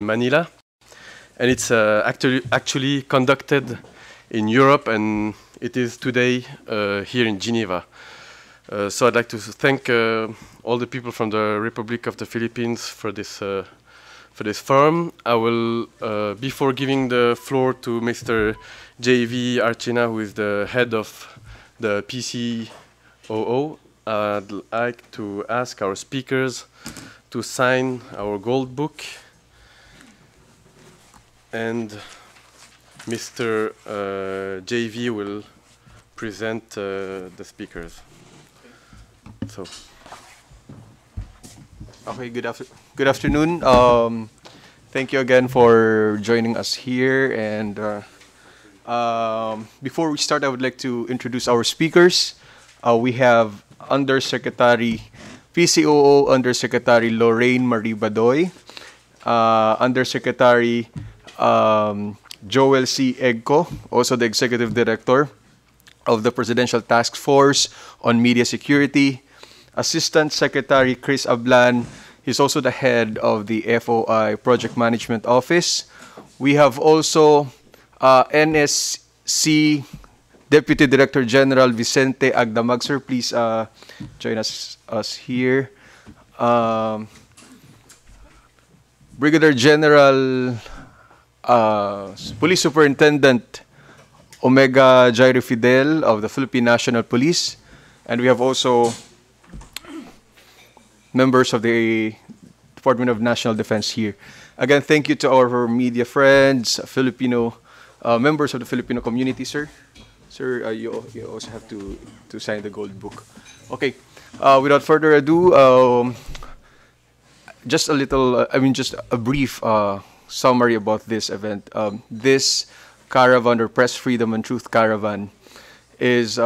Manila, and it's actually conducted in Europe, and it is today here in Geneva. So I'd like to thank all the people from the Republic of the Philippines for this forum. I will, before giving the floor to Mr. J.V. Archina, who is the head of the PCCO, I'd like to ask our speakers to sign our gold book, and Mr. J.V. will present the speakers. So. Okay, good afternoon. Thank you again for joining us here. And before we start, I would like to introduce our speakers. We have Undersecretary PCOO Undersecretary Lorraine Marie Badoy, Undersecretary Joel C. Egco, also the Executive Director of the Presidential Task Force on Media Security, Assistant Secretary Chris Ablan. He's also the head of the FOI Project Management Office. We have also NSC Deputy Director General Vicente Agdamag. Sir, please join us here. Brigadier General Police Superintendent Omega Jairo Fidel of the Philippine National Police. And we have also members of the Department of National Defense here. Again, thank you to our media friends, Filipino members of the Filipino community, sir. Sir, you also have to sign the gold book. Okay, without further ado, just a little, just a brief summary about this event. This caravan, or Press Freedom and Truth Caravan, is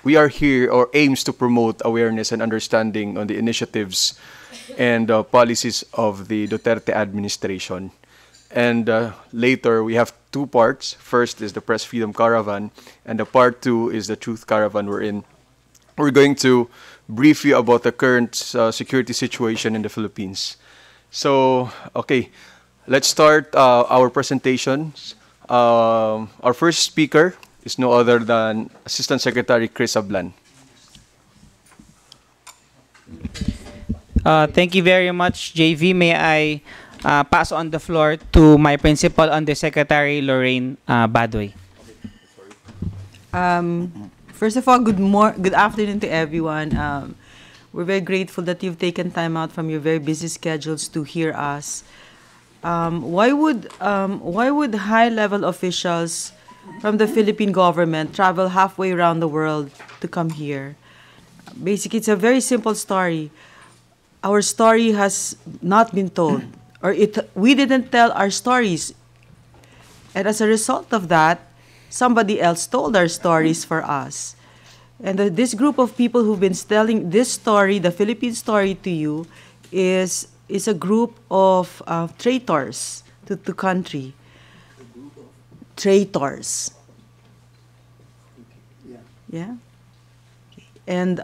we are here, or aims to promote awareness and understanding on the initiatives and policies of the Duterte administration. And later, we have two parts. First is the Press Freedom Caravan, and the part two is the Truth Caravan wherein we're going to brief you about the current security situation in the Philippines. So, okay, let's start our presentations. Our first speaker is no other than Assistant Secretary Chris Ablan. Thank you very much, JV. May I pass on the floor to my principal, Undersecretary Lorraine Badoy. First of all, good afternoon to everyone. We're very grateful that you've taken time out from your very busy schedules to hear us. Why would high-level officials from the Philippine government travel halfway around the world to come here? Basically, it's a very simple story. Our story has not been told, or we didn't tell our stories. And as a result of that, somebody else told our stories for us. And this group of people who've been telling this story, the Philippine story, to you, is a group of traitors to the country. Traitors. Yeah? And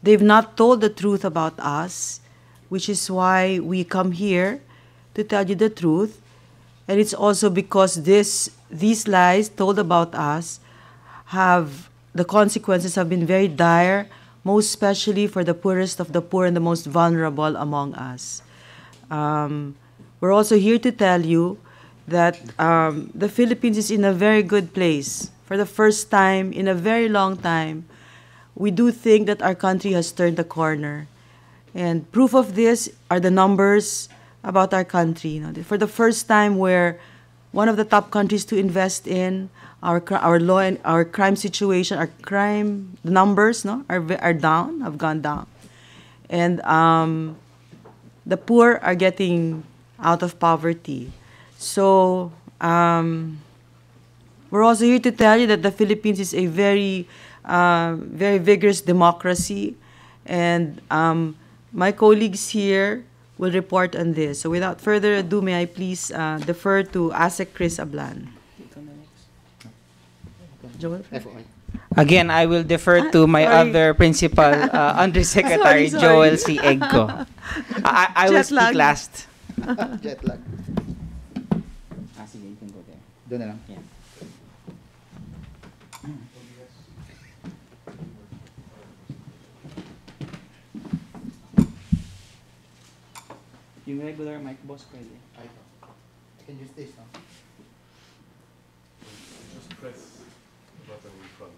they've not told the truth about us, which is why we come here to tell you the truth. And it's also because these lies told about us the consequences have been very dire, most especially for the poorest of the poor and the most vulnerable among us. We're also here to tell you that the Philippines is in a very good place. For the first time in a very long time, we do think that our country has turned the corner. And proof of this are the numbers about our country. For the first time, we're one of the top countries to invest in. Our law and our crime situation, our crime numbers, are down, have gone down, and the poor are getting out of poverty. So we're also here to tell you that the Philippines is a very, very vigorous democracy, and my colleagues here will report on this. So without further ado, may I please defer to ASEC Chris Ablan. Again, I will defer to my sorry. other principal, Undersecretary Sorry. Joel C. Eggo. I will Jet speak lag. last. Jet lag. Sige, you can go there. Doon na lang. Yeah. Yung regular mic, boss, pwede. I can use this, no? Just press the button in front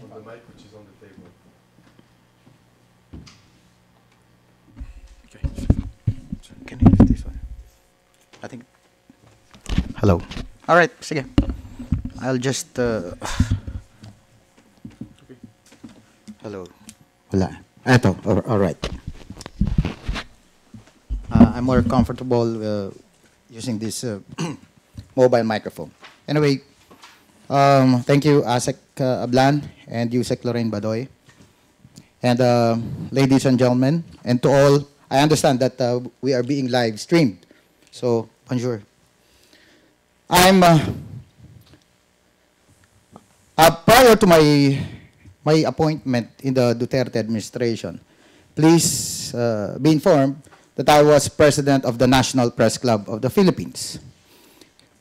on the mic which is on the table. Okay. Can you use this one? I think. Hello. All right. Sige. I'll just. Hello. Wala. Eto. All right. I'm more comfortable using this mobile microphone. Anyway, thank you, Asek Ablan and Yusek Lorraine Badoy. And ladies and gentlemen, and to all, I understand that we are being live streamed. So, bonjour. I'm prior to my appointment in the Duterte administration, please be informed that I was president of the National Press Club of the Philippines.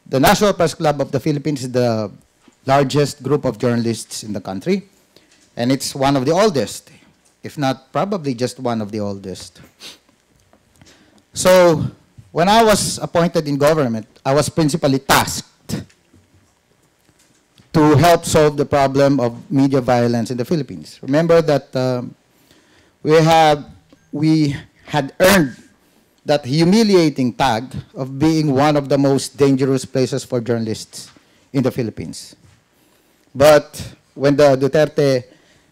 The National Press Club of the Philippines is the largest group of journalists in the country, and it's one of the oldest, if not probably just one of the oldest. So, when I was appointed in government, I was principally tasked to help solve the problem of media violence in the Philippines. Remember that we had earned that humiliating tag of being one of the most dangerous places for journalists in the Philippines. But when the Duterte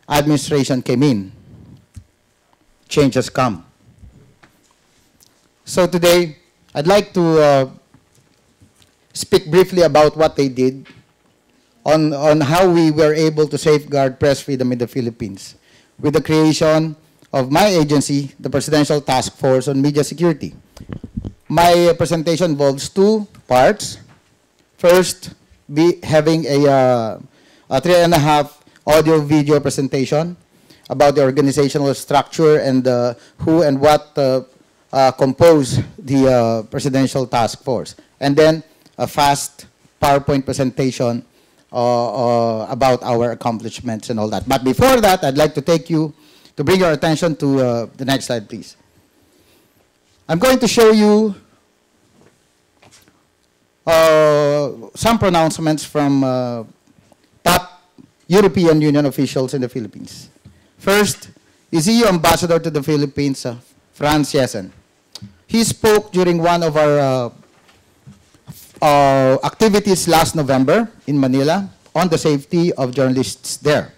administration came in, change has come. So today, I'd like to speak briefly about what they did on how we were able to safeguard press freedom in the Philippines with the creation of my agency, the Presidential Task Force on Media Security. My presentation involves two parts. First, having a 3.5 audio-video presentation about the organizational structure and who and what compose the Presidential Task Force. And then a fast PowerPoint presentation about our accomplishments and all that. But before that, I'd like to bring your attention to the next slide, please. I'm going to show you some pronouncements from top European Union officials in the Philippines. First is EU Ambassador to the Philippines, Franz Jessen. He spoke during one of our activities last November in Manila on the safety of journalists there.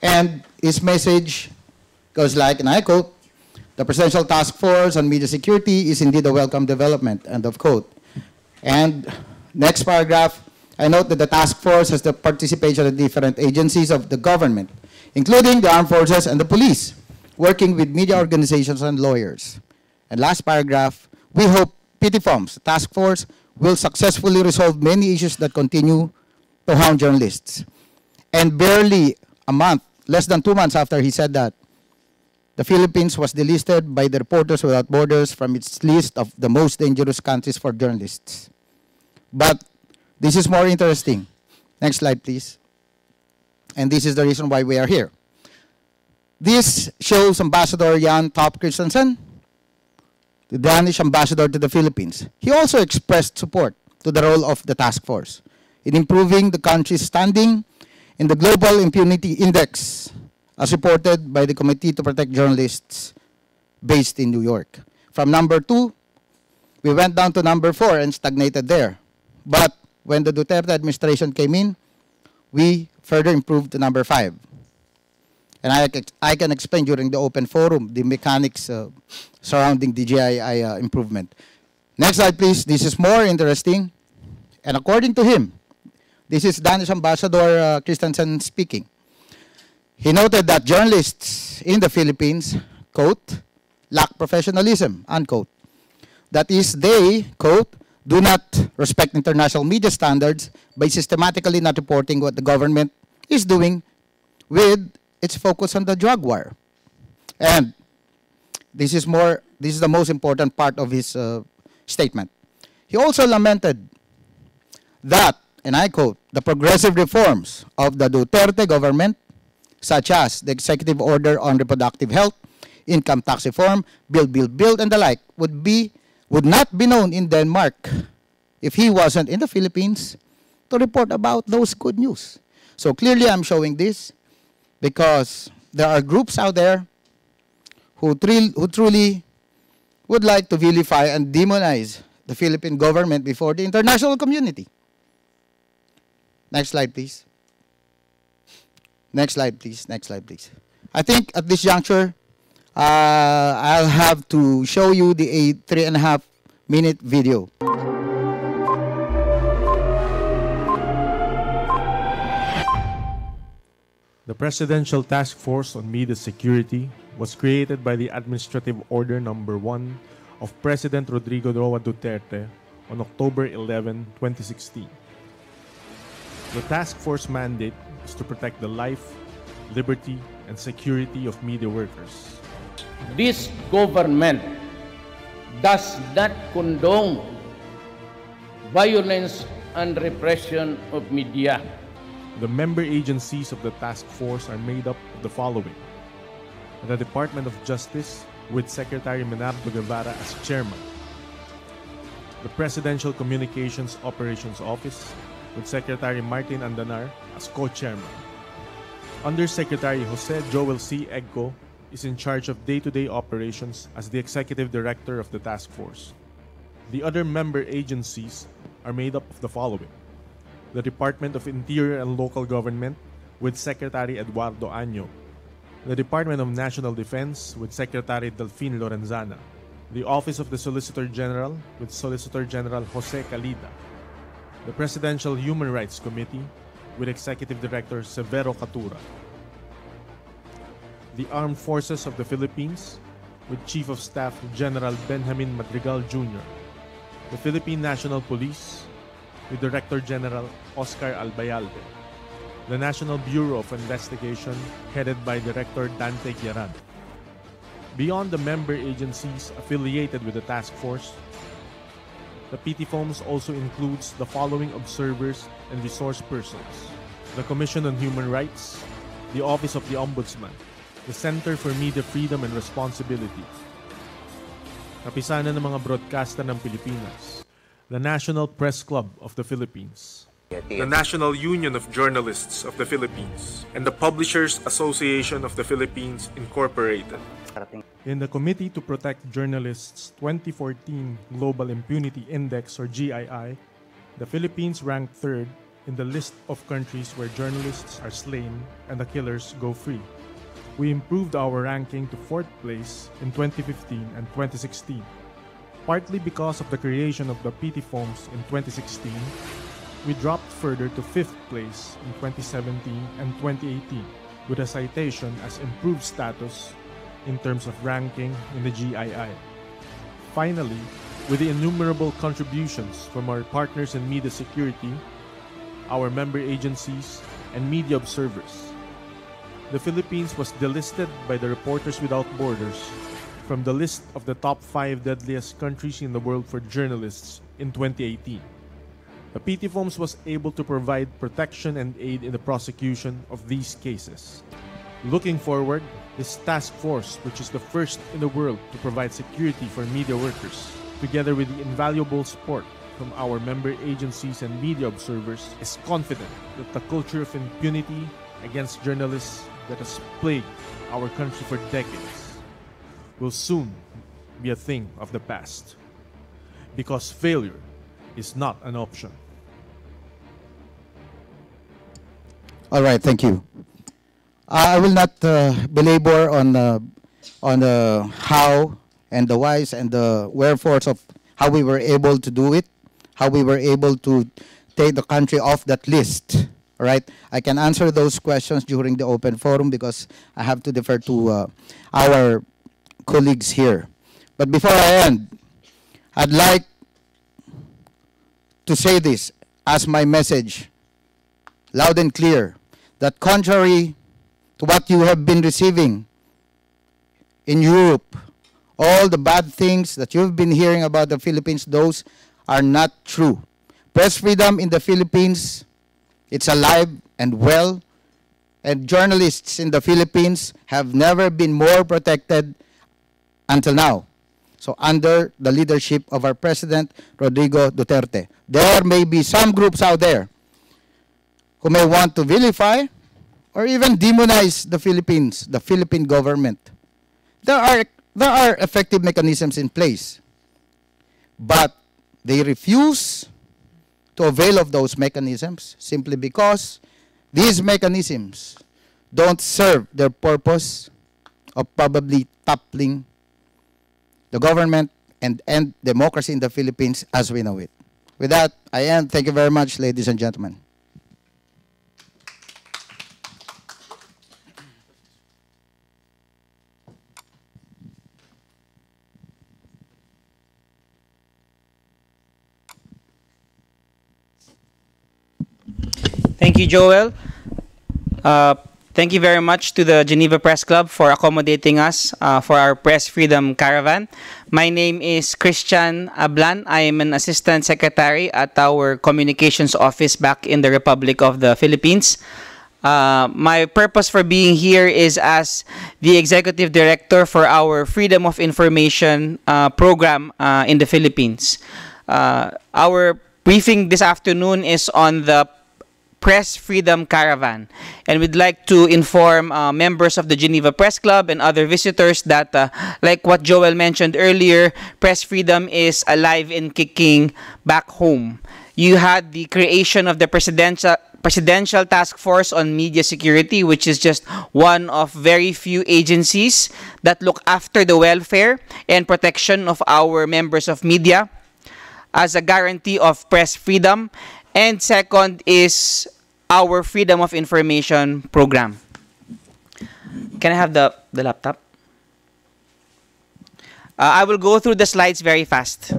And his message goes like, and I quote, "The Presidential Task Force on Media Security is indeed a welcome development," end of quote. And next paragraph, I note that the task force has the participation of different agencies of the government, including the armed forces and the police, working with media organizations and lawyers. And last paragraph, we hope PTFOMS, the task force, will successfully resolve many issues that continue to harm journalists. And barely a month, less than 2 months after he said that, the Philippines was delisted by the Reporters Without Borders from its list of the most dangerous countries for journalists. But this is more interesting. Next slide, please. And this is the reason why we are here. This shows Ambassador Jan Top Christensen, the Danish ambassador to the Philippines. He also expressed support to the role of the task force in improving the country's standing in the Global Impunity Index, as reported by the Committee to Protect Journalists based in New York. From number 2, we went down to number 4 and stagnated there. But when the Duterte administration came in, we further improved to number 5. And I can explain during the open forum the mechanics surrounding the GII improvement. Next slide, please. This is more interesting. And according to him, this is Danish Ambassador Christensen speaking. He noted that journalists in the Philippines, quote, lack professionalism, unquote. That is, they, quote, do not respect international media standards by systematically not reporting what the government is doing with its focus on the drug war. And this is the most important part of his statement. He also lamented that, and I quote, the progressive reforms of the Duterte government, such as the executive order on reproductive health, income tax reform, build, and the like, would not be known in Denmark if he wasn't in the Philippines to report about those good news. So clearly I'm showing this because there are groups out there who truly would like to vilify and demonize the Philippine government before the international community. Next slide, please. Next slide, please. Next slide, please. I think at this juncture, I'll have to show you the 3.5-minute video. The Presidential Task Force on Media Security was created by the Administrative Order No. 1 of President Rodrigo Roa Duterte on October 11, 2016. The task force mandate is to protect the life, liberty, and security of media workers. This government does not condone violence and repression of media. The member agencies of the task force are made up of the following: the Department of Justice, with Secretary Menardo Guevara as chairman; the Presidential Communications Operations Office, with Secretary Martin Andanar as co-chairman. Undersecretary Jose Joel C. Egco is in charge of day-to-day operations as the executive director of the task force. The other member agencies are made up of the following: the Department of Interior and Local Government, with Secretary Eduardo Año; the Department of National Defense, with Secretary Delfin Lorenzana; the Office of the Solicitor General, with Solicitor General Jose Calida; the Presidential Human Rights Committee, with Executive Director Severo Catura; the Armed Forces of the Philippines, with Chief of Staff General Benjamin Madrigal Jr., the Philippine National Police, with Director General Oscar Albayalde; the National Bureau of Investigation, headed by Director Dante Guieran. Beyond the member agencies affiliated with the task force, the PTFOMS also includes the following observers and resource persons: the Commission on Human Rights, the Office of the Ombudsman, the Center for Media Freedom and Responsibility, Kapisanan ng mga Broadcaster ng Pilipinas, the National Press Club of the Philippines, the National Union of Journalists of the Philippines, and the Publishers Association of the Philippines, Incorporated. In the Committee to Protect Journalists 2014 Global Impunity Index, or GII, the Philippines ranked 3rd in the list of countries where journalists are slain and the killers go free. We improved our ranking to 4th place in 2015 and 2016, partly because of the creation of the PTFOMS in 2016. We dropped further to 5th place in 2017 and 2018 with a citation as improved status in terms of ranking in the GII. Finally, with the innumerable contributions from our partners in media security, our member agencies, and media observers, the Philippines was delisted by the Reporters Without Borders from the list of the top 5 deadliest countries in the world for journalists in 2018. The PTFOMS was able to provide protection and aid in the prosecution of these cases. Looking forward, this task force, which is the first in the world to provide security for media workers, together with the invaluable support from our member agencies and media observers, is confident that the culture of impunity against journalists that has plagued our country for decades will soon be a thing of the past, because failure is not an option. All right, thank you. I will not belabor on how and the whys and the wherefores of how we were able to do it, how we were able to take the country off that list. All right, I can answer those questions during the open forum because I have to defer to our colleagues here. But before I end, I'd like to say this as my message, loud and clear, that contrary to what you have been receiving in Europe. All the bad things that you've been hearing about the Philippines, those are not true. Press freedom in the Philippines, it's alive and well, and journalists in the Philippines have never been more protected until now. So under the leadership of our President, Rodrigo Duterte. There may be some groups out there who may want to vilify or even demonize the Philippines, the Philippine government. There are effective mechanisms in place, but they refuse to avail of those mechanisms simply because these mechanisms don't serve their purpose of probably toppling the government and end democracy in the Philippines as we know it. With that, I end. Thank you very much, ladies and gentlemen. Thank you, Joel. Thank you very much to the Geneva Press Club for accommodating us for our Press Freedom Caravan. My name is Christian Ablan. I am an Assistant Secretary at our Communications Office back in the Republic of the Philippines. My purpose for being here is as the Executive Director for our Freedom of Information program in the Philippines. Our briefing this afternoon is on the Press Freedom Caravan, and we'd like to inform members of the Geneva Press Club and other visitors that, like what Joel mentioned earlier, press freedom is alive and kicking back home. You had the creation of the Presidential Task Force on Media Security, which is just one of very few agencies that look after the welfare and protection of our members of media as a guarantee of press freedom. And second is our Freedom of Information program. Can I have the laptop? I will go through the slides very fast.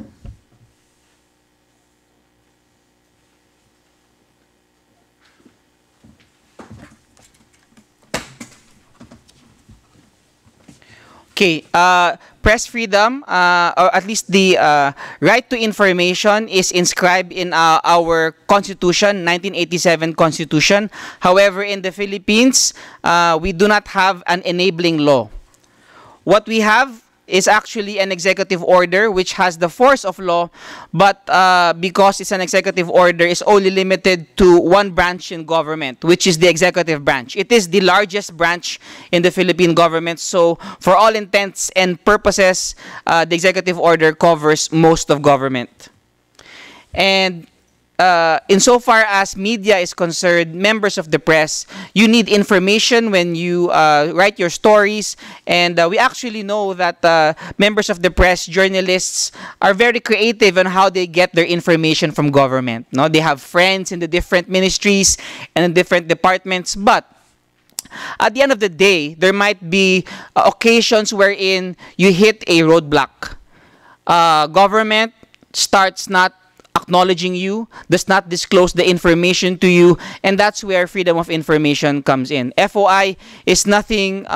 Okay, press freedom, or at least the right to information, is inscribed in our Constitution, 1987 Constitution. However, in the Philippines, we do not have an enabling law. What we have is actually an executive order which has the force of law, but because it's an executive order, is only limited to one branch in government, which is the executive branch. It is the largest branch in the Philippine government, so for all intents and purposes, the executive order covers most of government. And insofar as media is concerned, members of the press, you need information when you write your stories, and we actually know that members of the press, journalists, are very creative on how they get their information from government. No, they have friends in the different ministries and in different departments, but at the end of the day, there might be occasions wherein you hit a roadblock. Government starts not acknowledging you, does not disclose the information to you, and that's where freedom of information comes in. FOI is nothing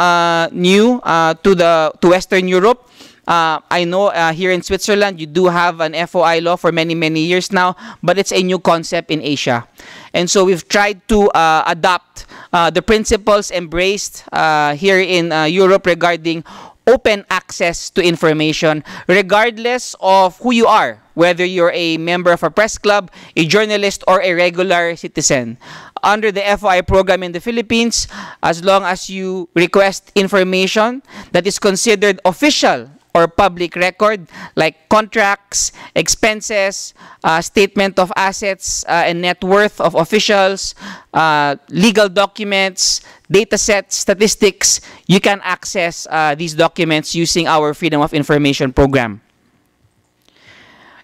new to Western Europe. I know here in Switzerland you do have an FOI law for many years now, but it's a new concept in Asia. And so we've tried to adopt the principles embraced here in Europe regarding open access to information, regardless of who you are, whether you're a member of a press club, a journalist, or a regular citizen. Under the FOI program in the Philippines, as long as you request information that is considered official or public record, like contracts, expenses, statement of assets and net worth of officials, legal documents, data sets, statistics, you can access these documents using our Freedom of Information program.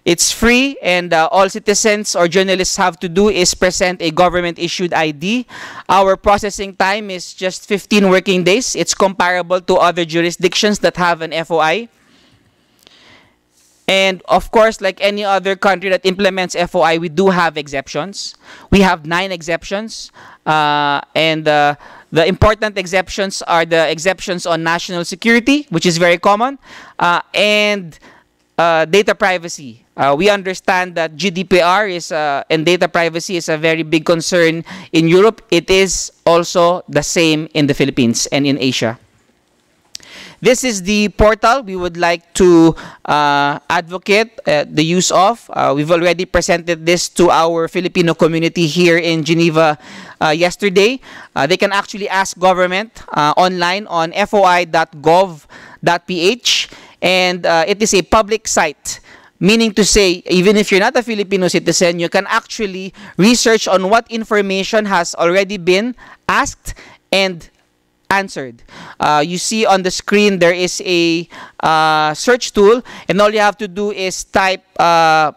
It's free, and all citizens or journalists have to do is present a government-issued ID. Our processing time is just 15 working days. It's comparable to other jurisdictions that have an FOI. And of course, like any other country that implements FOI, we do have exceptions. We have 9 exceptions. And the The important exceptions are the exceptions on national security, which is very common, and data privacy. We understand that GDPR is and data privacy is a very big concern in Europe. It is also the same in the Philippines and in Asia. This is the portal we would like to advocate the use of. We've already presented this to our Filipino community here in Geneva yesterday. They can actually ask government online on foi.gov.ph, and it is a public site. Meaning to say, even if you're not a Filipino citizen, you can actually research on what information has already been asked and answered. You see on the screen there is a search tool, and all you have to do is type a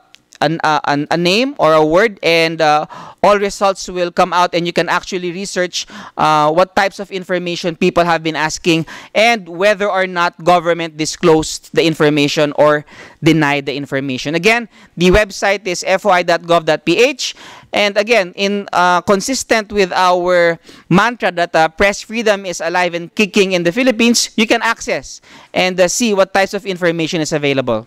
name or a word, and all results will come out, and you can actually research what types of information people have been asking and whether or not government disclosed the information or denied the information. Again, the website is foi.gov.ph, and again, consistent with our mantra that press freedom is alive and kicking in the Philippines, you can access and see what types of information is available.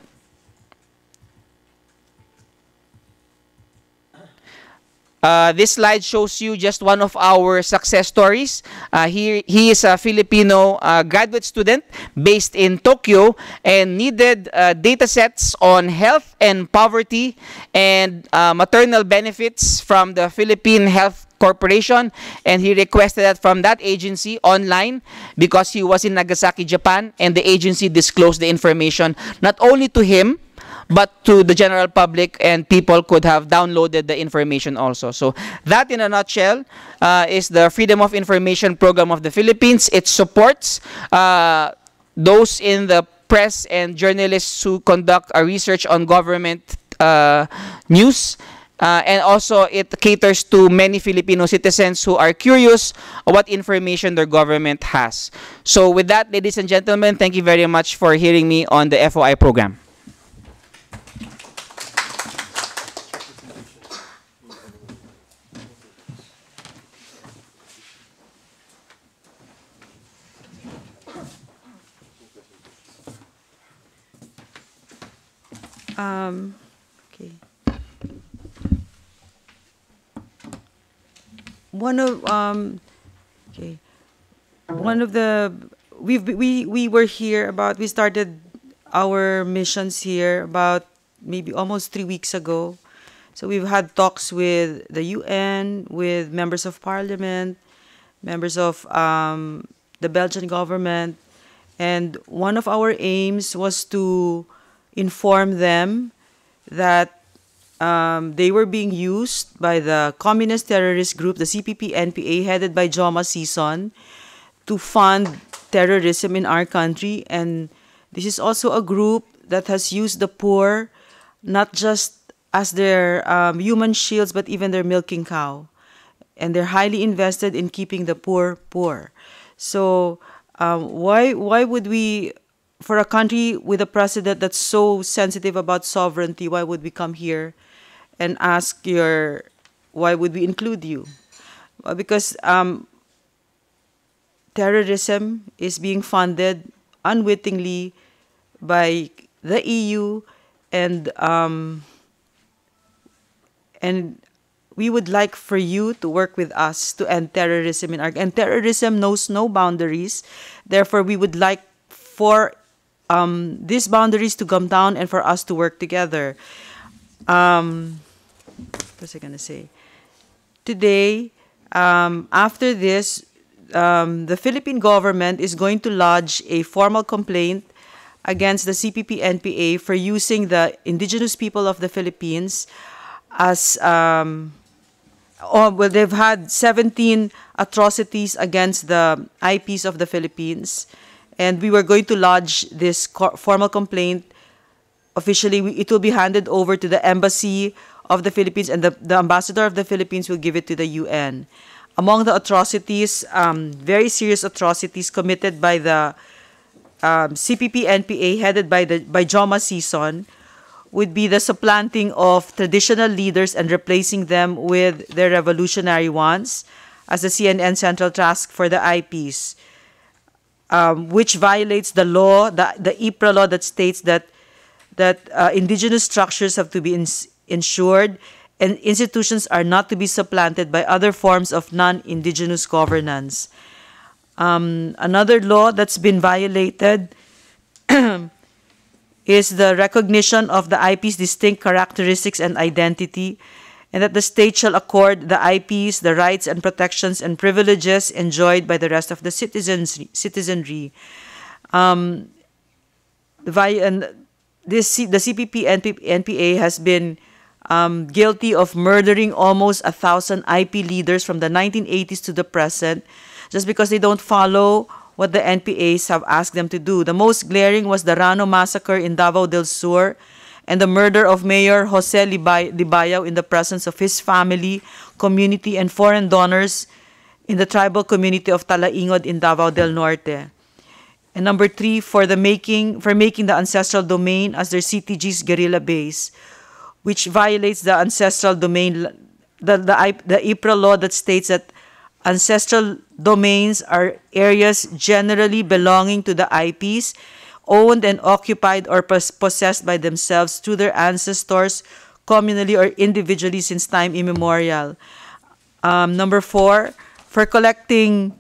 This slide shows you just one of our success stories. He is a Filipino graduate student based in Tokyo and needed data sets on health and poverty and maternal benefits from the Philippine Health Corporation, and he requested that from that agency online because he was in Nagasaki, Japan, and the agency disclosed the information not only to him but to the general public, and people could have downloaded the information also. So that, in a nutshell, is the Freedom of Information Program of the Philippines. It supports those in the press and journalists who conduct a research on government news. And also, it caters to many Filipino citizens who are curious what information their government has. So with that, ladies and gentlemen, thank you very much for hearing me on the FOI program. Okay. One of the we were here about, we started our missions here about maybe almost 3 weeks ago. So we've had talks with the UN, with members of parliament, members of the Belgian government, and one of our aims was to inform them that they were being used by the communist terrorist group, the CPP-NPA, headed by Joma Sison, to fund terrorism in our country. And this is also a group that has used the poor not just as their human shields, but even their milking cow. And they're highly invested in keeping the poor poor. So why would we, for a country with a president that's so sensitive about sovereignty, why would we come here and ask why would we include you? Because terrorism is being funded unwittingly by the EU, and we would like for you to work with us to end terrorism in our, and terrorism knows no boundaries. Therefore, we would like for these boundaries to come down and for us to work together. What was I going to say? Today, after this, the Philippine government is going to lodge a formal complaint against the CPP-NPA for using the indigenous people of the Philippines as, they've had 17 atrocities against the IPs of the Philippines. And we were going to lodge this formal complaint. Officially, it will be handed over to the Embassy of the Philippines, and the Ambassador of the Philippines will give it to the UN. Among the atrocities, very serious atrocities committed by the CPP-NPA, headed by Joma Sison, would be the supplanting of traditional leaders and replacing them with their revolutionary ones, as the CNN Central Task for the IPs, which violates the law, the IPRA law that states that indigenous structures have to be ensured and institutions are not to be supplanted by other forms of non-indigenous governance. Another law that's been violated is the recognition of the IP's distinct characteristics and identity, and that the state shall accord the IPs the rights and protections and privileges enjoyed by the rest of the citizenry. The CPP NPA has been guilty of murdering almost 1,000 IP leaders from the 1980s to the present, just because they don't follow what the NPAs have asked them to do. The most glaring was the Rano massacre in Davao del Sur and the murder of Mayor Jose Libayao in the presence of his family, community, and foreign donors in the tribal community of Talaingod in Davao del Norte. And number 3, for making the ancestral domain as their CTG's guerrilla base, which violates the ancestral domain, the IPRA law that states that ancestral domains are areas generally belonging to the IPs, owned and occupied or possessed by themselves through their ancestors, communally or individually since time immemorial. Number 4, for collecting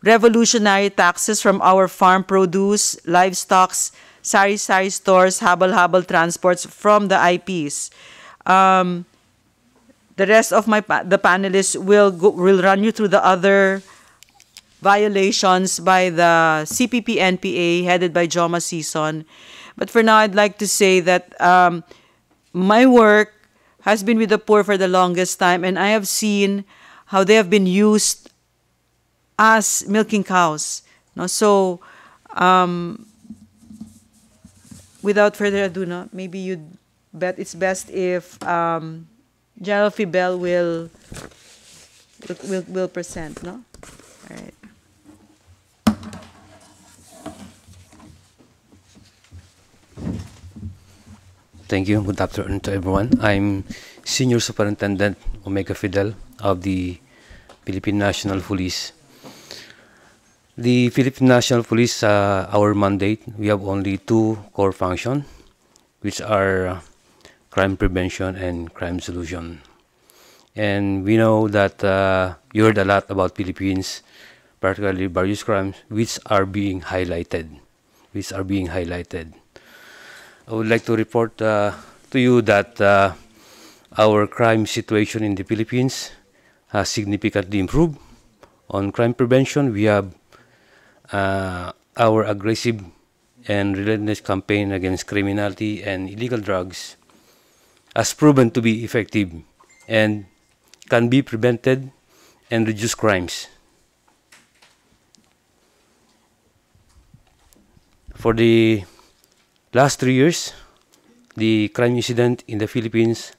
revolutionary taxes from our farm produce, livestock, sari-sari stores, habal-habal transports from the IPs. The rest of the panelists will run you through the other violations by the CPP NPA headed by Joma Sison. But for now, I'd like to say that my work has been with the poor for the longest time, and I have seen how they have been used as milking cows. No? So, without further ado, maybe it's best if General Fibel will present, no? All right. Thank you. Good afternoon to everyone. I'm Senior Superintendent Omega Fidel of the Philippine National Police. The Philippine National Police, our mandate, we have only 2 core functions, which are crime prevention and crime solution. And we know that you heard a lot about Philippines, particularly various crimes, which are being highlighted. I would like to report to you that our crime situation in the Philippines has significantly improved. On crime prevention, we have our aggressive and relentless campaign against criminality and illegal drugs has proven to be effective and can be prevented and reduce crimes. For the last 3 years, the crime incident in the Philippines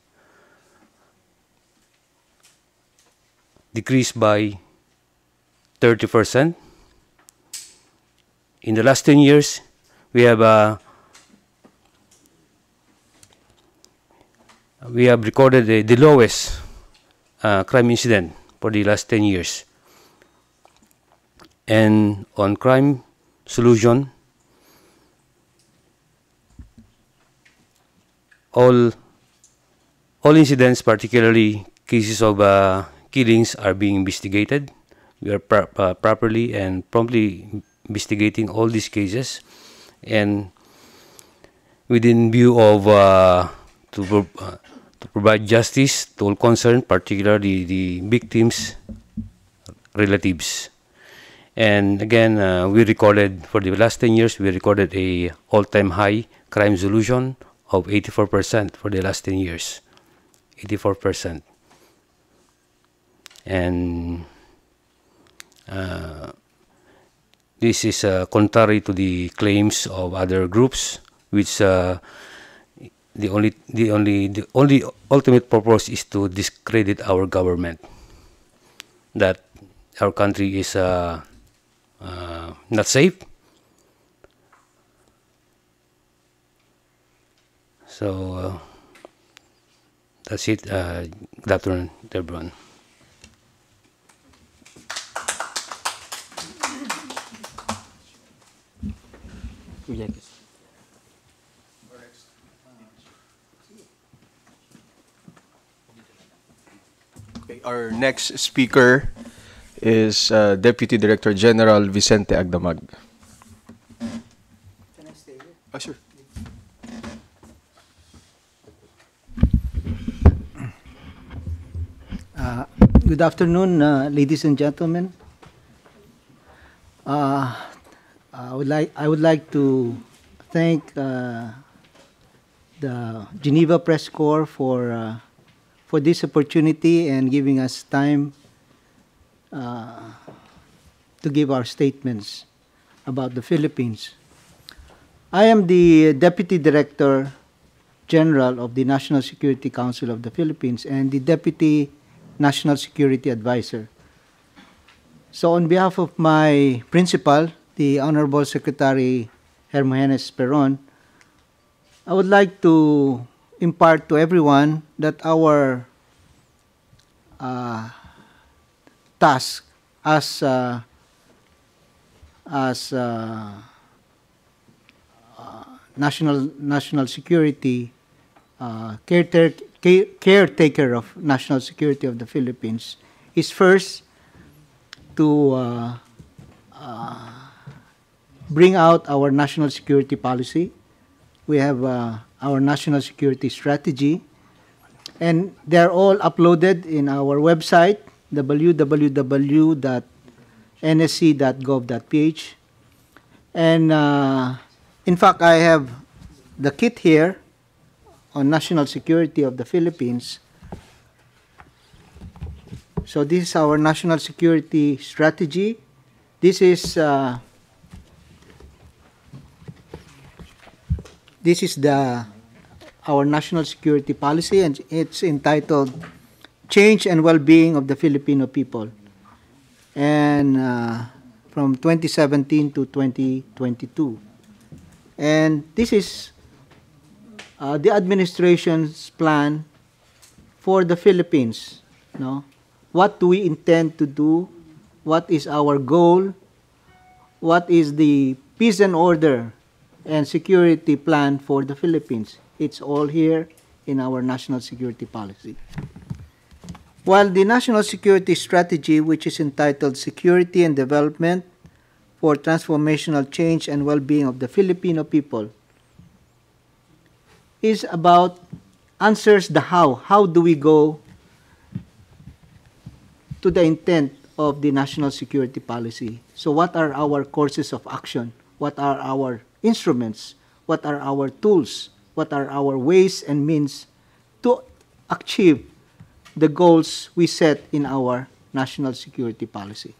decreased by 30%. In the last 10 years, we have recorded the lowest crime incident for the last 10 years. And on crime solution, all incidents, particularly cases of killings, are being investigated. We are properly and promptly investigating all these cases, and within view of to provide justice to all concerned, particularly the victims' relatives. And again, we recorded, for the last 10 years, we recorded a all-time high crime solution of 84% for the last 10 years. 84%. And this is contrary to the claims of other groups, which the only ultimate purpose is to discredit our government, that our country is not safe. So that's it. Good afternoon, everyone. Okay, our next speaker is Deputy Director General Vicente Agdamag. Can I stay here? Oh, sure. Good afternoon, ladies and gentlemen. I would like to thank the Geneva Press Corps for this opportunity and giving us time to give our statements about the Philippines. I am the Deputy Director General of the National Security Council of the Philippines and the Deputy National Security Advisor. So on behalf of my principal, the Honorable Secretary Hermogenes Peron, I would like to impart to everyone that our task as national security caretaker of national security of the Philippines is first to bring out our national security policy. We have our national security strategy, and they're all uploaded in our website, www.nsc.gov.ph. And in fact, I have the kit here on national security of the Philippines. So this is our national security strategy. This is our national security policy, and it's entitled Change and Well-Being of the Filipino People, and from 2017 to 2022. And this is the administration's plan for the Philippines. No? What do we intend to do? What is our goal? What is the peace and order and security plan for the Philippines? It's all here in our national security policy. While the national security strategy, which is entitled Security and Development for Transformational Change and Well-Being of the Filipino People, is about answers the how. How do we go to the intent of the national security policy? So what are our courses of action? What are our instruments? What are our tools? What are our ways and means to achieve the goals we set in our national security policy?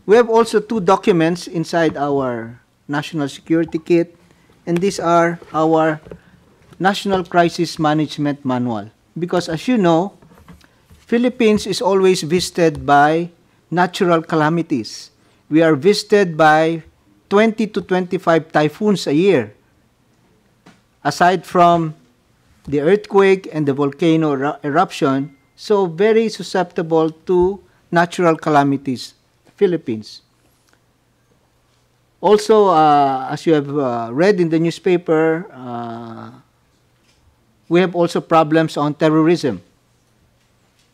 We have also two documents inside our national security kit, and these are our National Crisis Management Manual. Because as you know, Philippines is always visited by natural calamities. We are visited by 20 to 25 typhoons a year, aside from the earthquake and the volcano eruption, so very susceptible to natural calamities, Philippines. Also, as you have read in the newspaper, we have also problems on terrorism,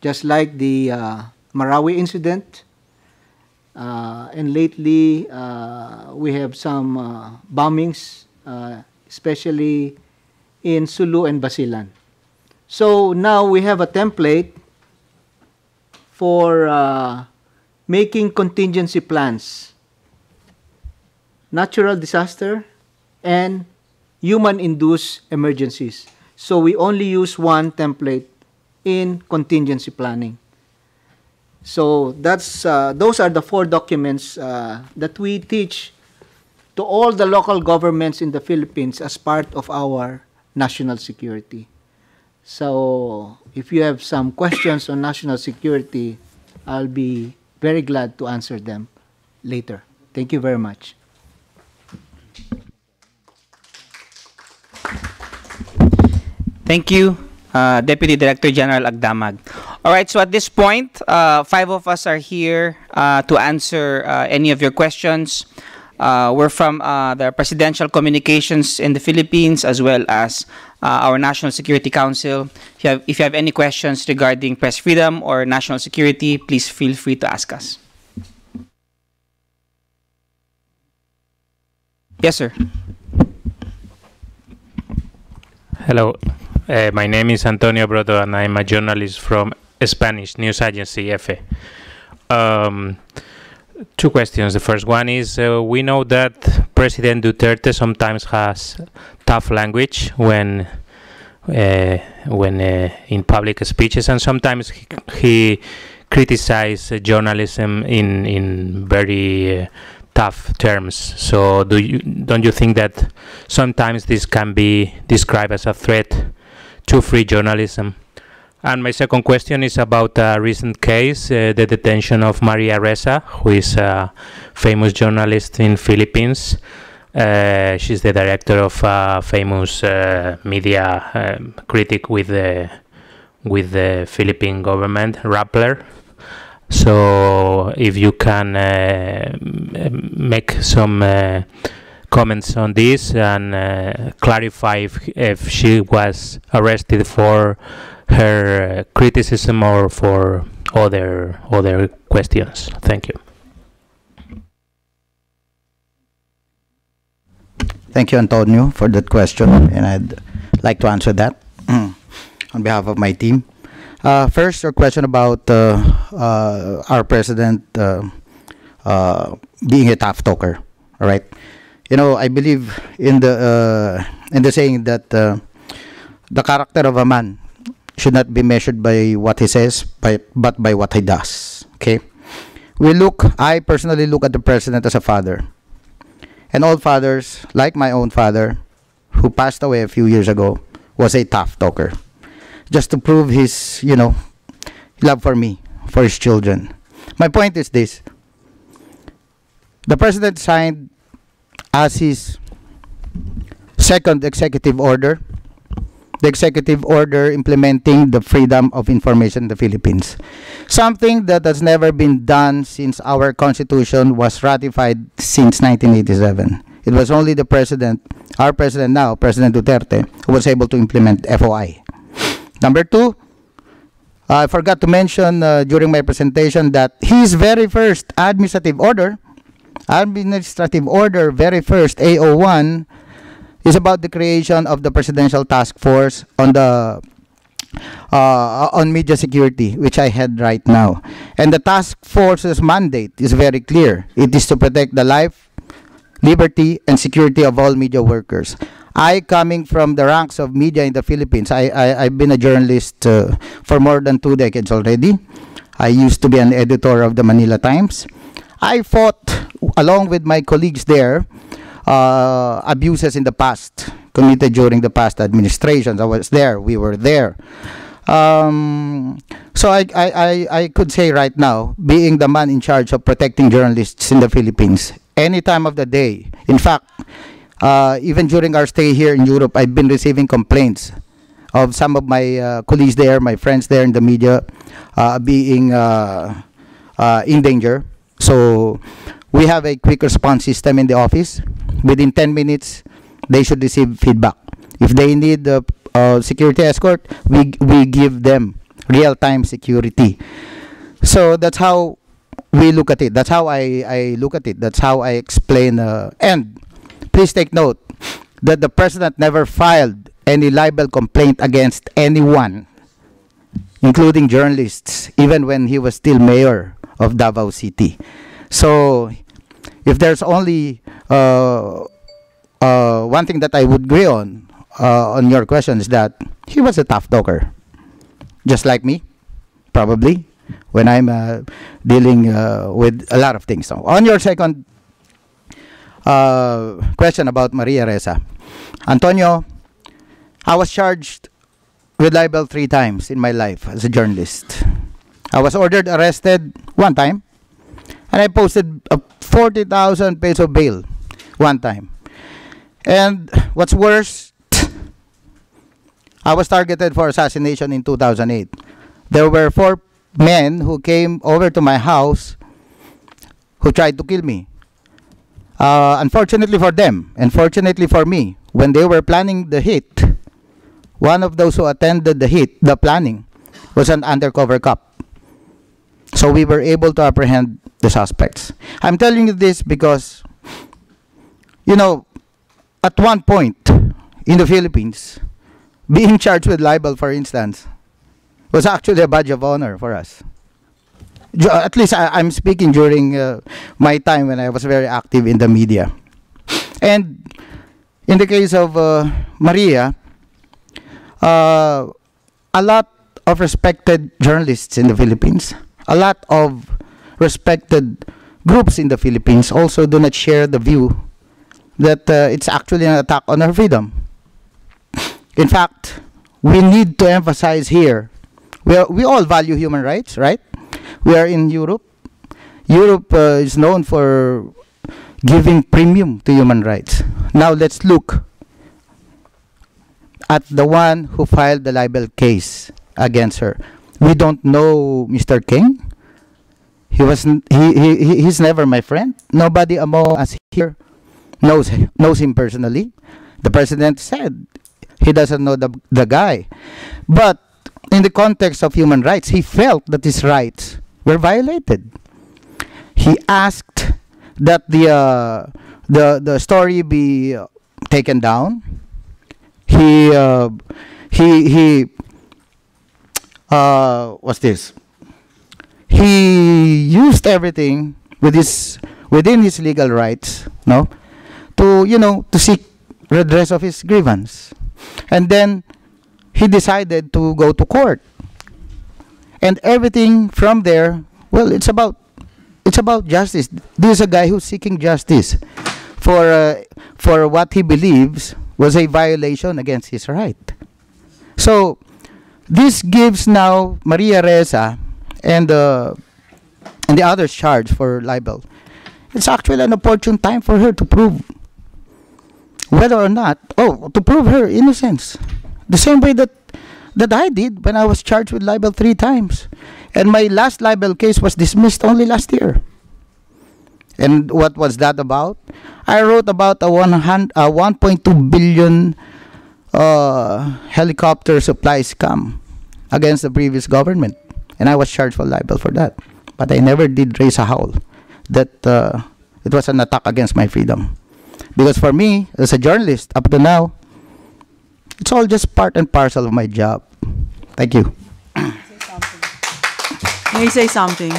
just like the Marawi incident, and lately we have some bombings, especially in Sulu and Basilan. So now we have a template for making contingency plans, natural disaster, and human-induced emergencies. So we only use one template in contingency planning. So that's those are the four documents that we teach to all the local governments in the Philippines as part of our national security. So if you have some questions on national security, I'll be very glad to answer them later. Thank you very much. Thank you, Deputy Director General Agdamag. All right, so at this point, 5 of us are here to answer any of your questions. We're from the Presidential Communications in the Philippines, as well as our National Security Council. If you have any questions regarding press freedom or national security, please feel free to ask us. Yes, sir. Hello, my name is Antonio Brodo, and I'm a journalist from Spanish news agency EFE. Two questions. The first one is, we know that President Duterte sometimes has tough language when in public speeches, and sometimes he criticizes journalism in very tough terms. So don't you think that sometimes this can be described as a threat to free journalism? And my second question is about a recent case, the detention of Maria Ressa, who is a famous journalist in Philippines. She's the director of a famous media critic with the Philippine government, Rappler. So if you can make some comments on this and clarify if she was arrested for her criticism or for other questions. Thank you. Thank you, Antonio, for that question, and I'd like to answer that on behalf of my team. First, your question about our president being a tough talker. All right, you know, I believe in the saying that the character of a man should not be measured by what he says, but by what he does. Okay, I personally look at the president as a father, and all fathers, like my own father, who passed away a few years ago, was a tough talker, just to prove his, love for me, for his children. My point is this: the president signed as his second executive order, the executive order implementing the freedom of information in the Philippines. Something that has never been done since our constitution was ratified since 1987. It was only the president, our president now, President Duterte, who was able to implement FOI. Number two, I forgot to mention during my presentation that his very first administrative order, very first AO1, is about the creation of the Presidential Task Force on media security, which I head right now. And the task force's mandate is very clear. It is to protect the life, liberty, and security of all media workers. Coming from the ranks of media in the Philippines, I've been a journalist for more than 2 decades already. I used to be an editor of the Manila Times. I fought, along with my colleagues there, abuses in the past, committed during the past administrations. I was there, we were there. So I could say right now, being the man in charge of protecting journalists in the Philippines, any time of the day. In fact, even during our stay here in Europe, I've been receiving complaints of some of my colleagues there, my friends there in the media, being in danger. So we have a quick response system in the office. Within 10 minutes, they should receive feedback. If they need security escort, we give them real-time security. So that's how we look at it. That's how I look at it. That's how I explain. And please take note that the president never filed any libel complaint against anyone, including journalists, even when he was still mayor of Davao City. So if there's only one thing that I would agree on your question is that he was a tough talker, just like me, probably, when I'm dealing with a lot of things. So on your second question about Maria Ressa, Antonio, I was charged with libel 3 times in my life as a journalist. I was ordered arrested 1 time, and I posted a 40,000 peso bail 1 time. And what's worse, I was targeted for assassination in 2008. There were 4 men who came over to my house who tried to kill me. Unfortunately for them, and fortunately for me, when they were planning the hit, one of those who attended the planning, was an undercover cop. So we were able to apprehend the suspects. I'm telling you this because, you know, at one point in the Philippines, being charged with libel, for instance, was actually a badge of honor for us. At least I'm speaking during my time when I was very active in the media. And in the case of Maria, a lot of respected journalists in the Philippines, a lot of respected groups in the Philippines also do not share the view that it's actually an attack on our freedom. In fact, we need to emphasize here, we all value human rights, right? We are in Europe. Europe is known for giving premium to human rights. Now let's look at the one who filed the libel case against her. We don't know Mr. King. He's never my friend. Nobody among us here knows him personally. The president said he doesn't know the guy. But in the context of human rights, he felt that his rights were violated. He asked that the story be taken down. What's this? He used everything within his legal rights, no, to seek redress of his grievance, and then he decided to go to court, and everything from there. Well, it's about justice. This is a guy who's seeking justice for what he believes was a violation against his right. So this gives now Maria Reza and the others charged for libel. It's actually an opportune time for her to prove whether or not, to prove her innocence. The same way that I did when I was charged with libel 3 times. And my last libel case was dismissed only last year. And what was that about? I wrote about a 1.2 billion helicopter supply scam against the previous government. And I was charged for libel for that. But I never did raise a howl that it was an attack against my freedom. Because for me, as a journalist, up to now, it's all just part and parcel of my job. Thank you. May I say something?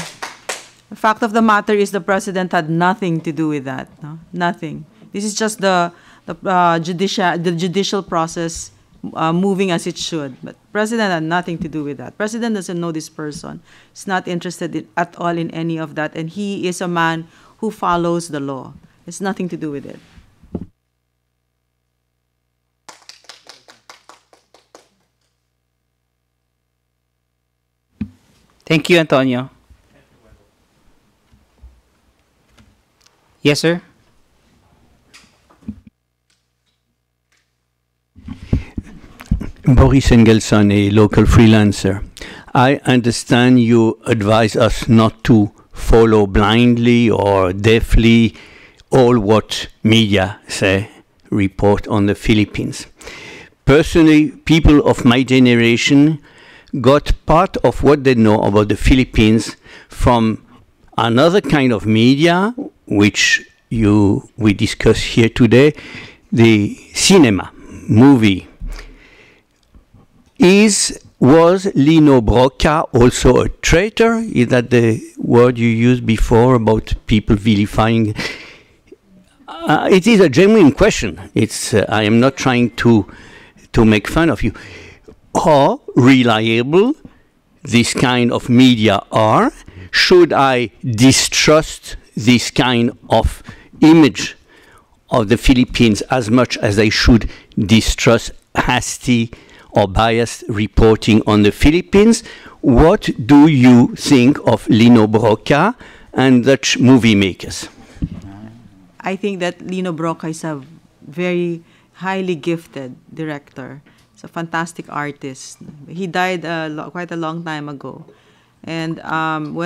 The fact of the matter is the president had nothing to do with that. No? Nothing. This is just the judicial process moving as it should. But president had nothing to do with that. President doesn't know this person. He's not interested at all in any of that. And he is a man who follows the law. It's nothing to do with it. Thank you, Antonio. Yes, sir. Boris Engelson, a local freelancer. I understand you advise us not to follow blindly or deafly all what media say, report on the Philippines. Personally, people of my generation got part of what they know about the Philippines from another kind of media, which we discuss here today, the cinema, movie. Was Lino Brocka also a traitor? Is that the word you used before about people vilifying? It is a genuine question. I am not trying to make fun of you. How reliable this kind of media are? Should I distrust this kind of image of the Philippines as much as I should distrust hasty or biased reporting on the Philippines? What do you think of Lino Brocka and Dutch movie makers? I think that Lino Brocka is a very highly gifted director. He's a fantastic artist. He died quite a long time ago. And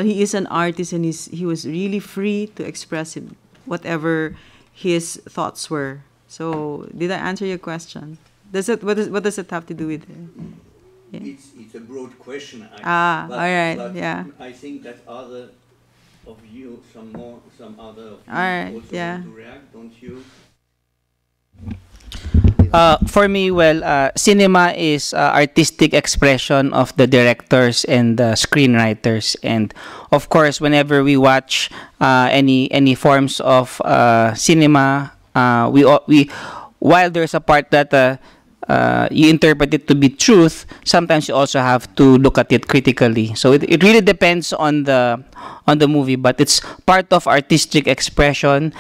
he is an artist, and he was really free to express whatever his thoughts were. So, did I answer your question? What does it have to do with it? Yeah. It's a broad question. All right, yeah. I think that other of you, some other of you All right, also yeah. want to react, don't you? For me, well, cinema is artistic expression of the directors and the screenwriters, and of course, whenever we watch any forms of cinema, we while there's a part that you interpret it to be truth, sometimes you also have to look at it critically. So it really depends on the movie, but it's part of artistic expression.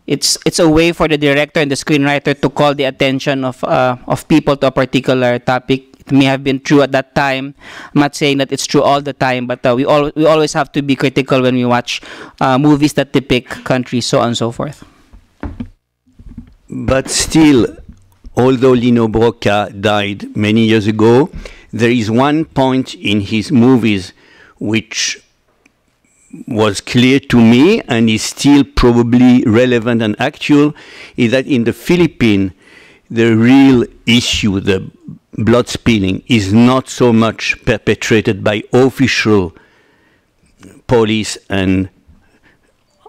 It's a way for the director and the screenwriter to call the attention of people to a particular topic. It may have been true at that time. I'm not saying that it's true all the time, but we always have to be critical when we watch movies that depict countries, so on and so forth. But still, although Lino Brocca died many years ago, there is one point in his movies which was clear to me and is still probably relevant and actual, is that in the Philippines, the real issue, the blood spilling, is not so much perpetrated by official police and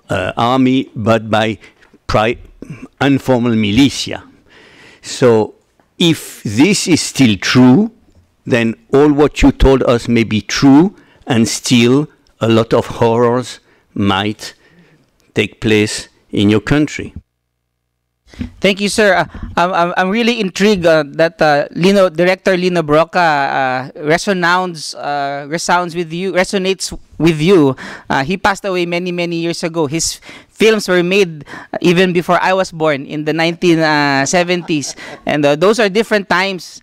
army, but by informal militia. So if this is still true, then all what you told us may be true, and still a lot of horrors might take place in your country. Thank you, sir. I'm really intrigued that director Lino Brocca resonates with you. He passed away many years ago. His films were made even before I was born in the 1970s, and those are different times.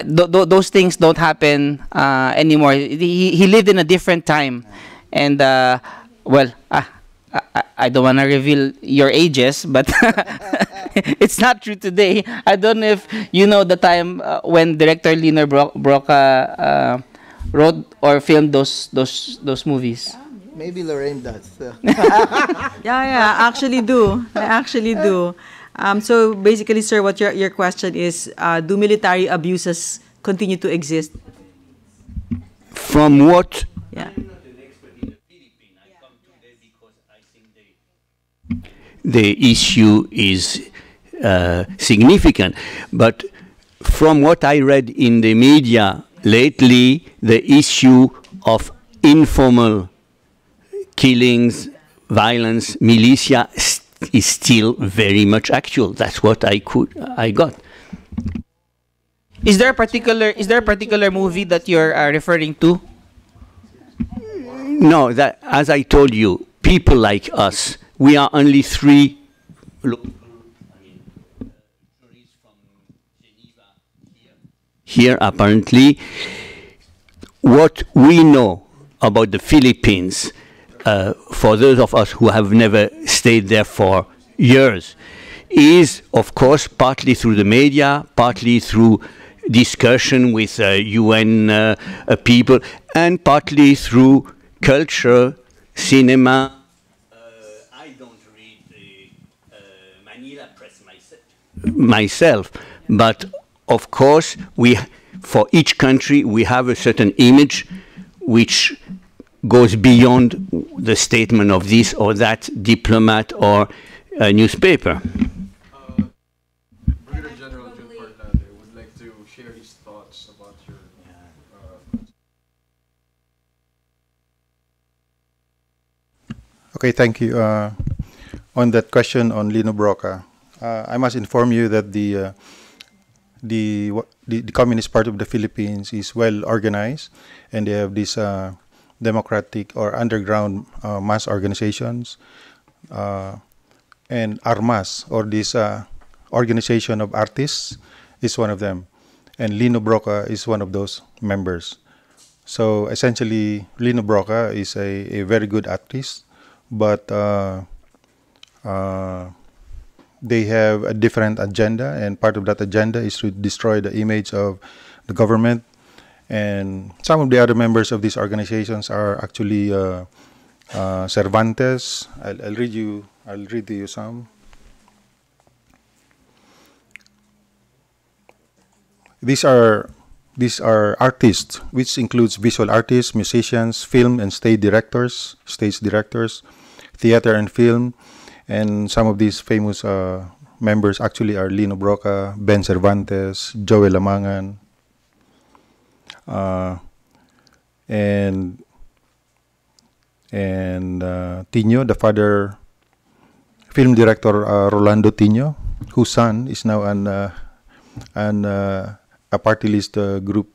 Those things don't happen anymore. He lived in a different time, and well. I don't want to reveal your ages, but it's not true today. I don't know if you know the time when director Lino Brocca wrote or filmed those movies. Maybe Lorraine does. Yeah, I actually do. So basically, sir, what your question is, do military abuses continue to exist? From what? Yeah. The issue is significant, but from what I read in the media lately, the issue of informal killings, violence, militia is still very much actual. That's what I got. Is there a particular movie that you're referring to? No, that, as I told you, people like us, we are only three. Here, apparently, what we know about the Philippines, for those of us who have never stayed there for years, is, of course, partly through the media, partly through discussion with UN people, and partly through culture, cinema. I don't read the Manila press myself, but of course, for each country, we have a certain image which goes beyond the statement of this or that diplomat or newspaper. Brigadier General Jun Fernandez would like to share his thoughts about your... Okay, thank you. On that question on Lino Brocca, I must inform you that the Communist Party of the Philippines is well organized, and they have these democratic or underground mass organizations, and ARMAS, or this organization of artists, is one of them, and Lino Brocca is one of those members. So essentially, Lino Brocca is a very good artist, but they have a different agenda, and part of that agenda is to destroy the image of the government. And some of the other members of these organizations are actually Cervantes. I'll read you some. These are artists, which includes visual artists, musicians, film and stage directors, theater and film, and some of these famous members actually are Lino Broca, Ben Cervantes, Joel Lamangan, and Tino, the father, film director Rolando Tino, whose son is now a party list group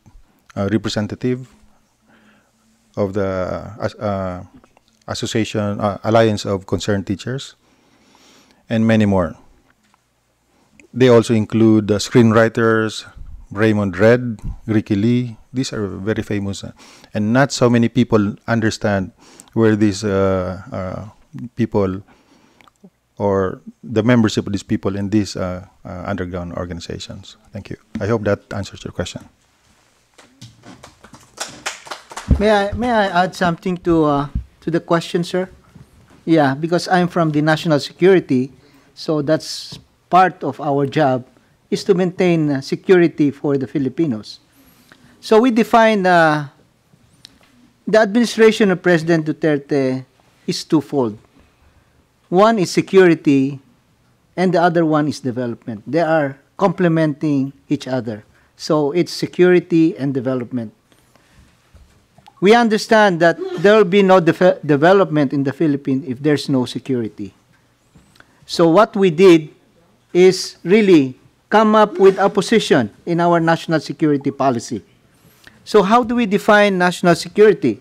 representative of the Association Alliance of Concerned Teachers, and many more. They also include screenwriters Raymond Red, Ricky Lee. These are very famous, and not so many people understand where these people or the membership of these people in these underground organizations. Thank you. I hope that answers your question. May I add something to the question, sir? Yeah, because I'm from the national security, so that's part of our job is to maintain security for the Filipinos. So we define the administration of President Duterte is twofold. One is security, and the other one is development. They are complementing each other. So it's security and development. We understand that there will be no development in the Philippines if there's no security. So what we did is really come up with a position in our national security policy. So how do we define national security?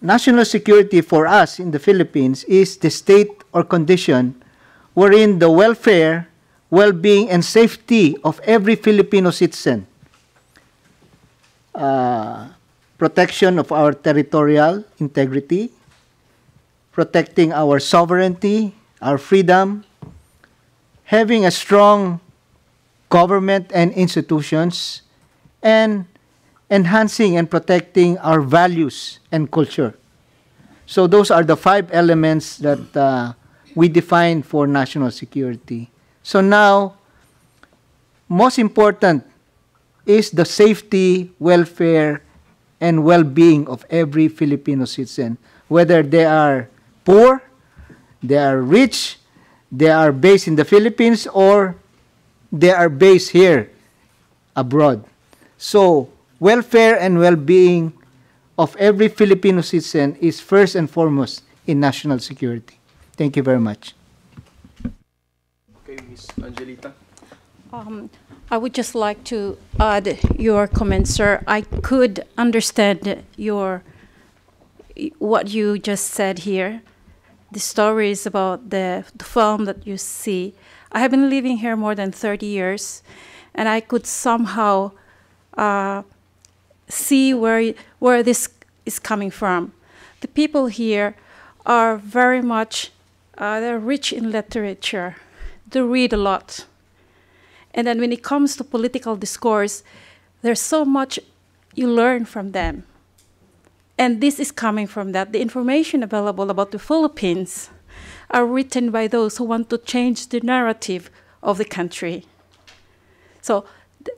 National security for us in the Philippines is the state or condition wherein the welfare, well-being, and safety of every Filipino citizen, protection of our territorial integrity, protecting our sovereignty, our freedom, having a strong government and institutions, and enhancing and protecting our values and culture. So those are the 5 elements that we define for national security. So now, most important is the safety, welfare, and well-being of every Filipino citizen, whether they are poor, they are rich, they are based in the Philippines, or they are based here abroad. So welfare and well-being of every Filipino citizen is first and foremost in national security. Thank you very much. Okay, Ms. Angelita. I would just like to add your comment, sir. I could understand what you just said here. The stories about the film that you see. I have been living here more than 30 years, and I could somehow see where this is coming from. The people here are very much, they're rich in literature. They read a lot. And then when it comes to political discourse, there's so much you learn from them. And this is coming from that. The information available about the Philippines are written by those who want to change the narrative of the country. So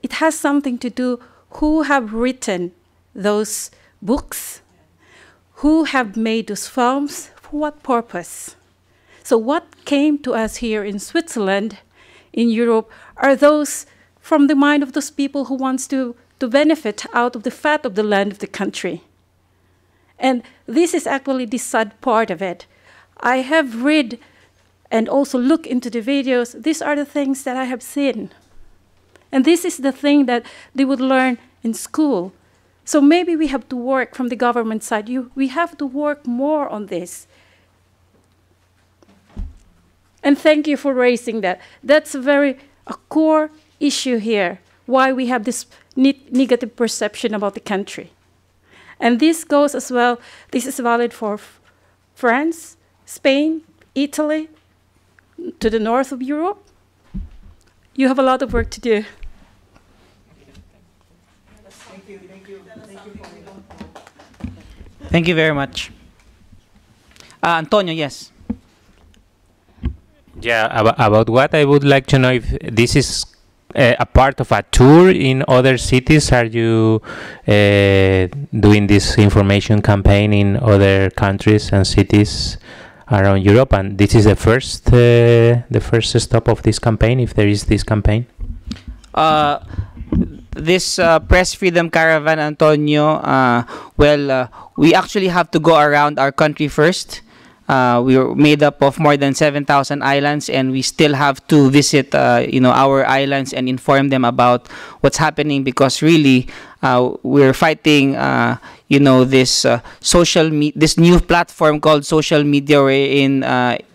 it has something to do who have written those books, who have made those films, for what purpose. So what came to us here in Switzerland, in Europe, are those from the mind of those people who wants to benefit out of the fat of the land of the country. And this is actually the sad part of it. I have read and also looked into the videos. These are the things that I have seen. And this is the thing that they would learn in school. So maybe we have to work from the government side. We have to work more on this. And thank you for raising that. That's a core issue here, why we have this negative perception about the country. And this goes as well, this is valid for France, Spain, Italy, to the north of Europe. You have a lot of work to do. Thank you very much. Antonio, yes. Yeah, about what I would like to know if this is a part of a tour in other cities. Are you doing this information campaign in other countries and cities around Europe? And this is the first stop of this campaign, if there is this campaign? This press freedom caravan, Antonio, we actually have to go around our country first. We are made up of more than 7,000 islands, and we still have to visit, our islands and inform them about what's happening, because really we're fighting, this this new platform called social media, wherein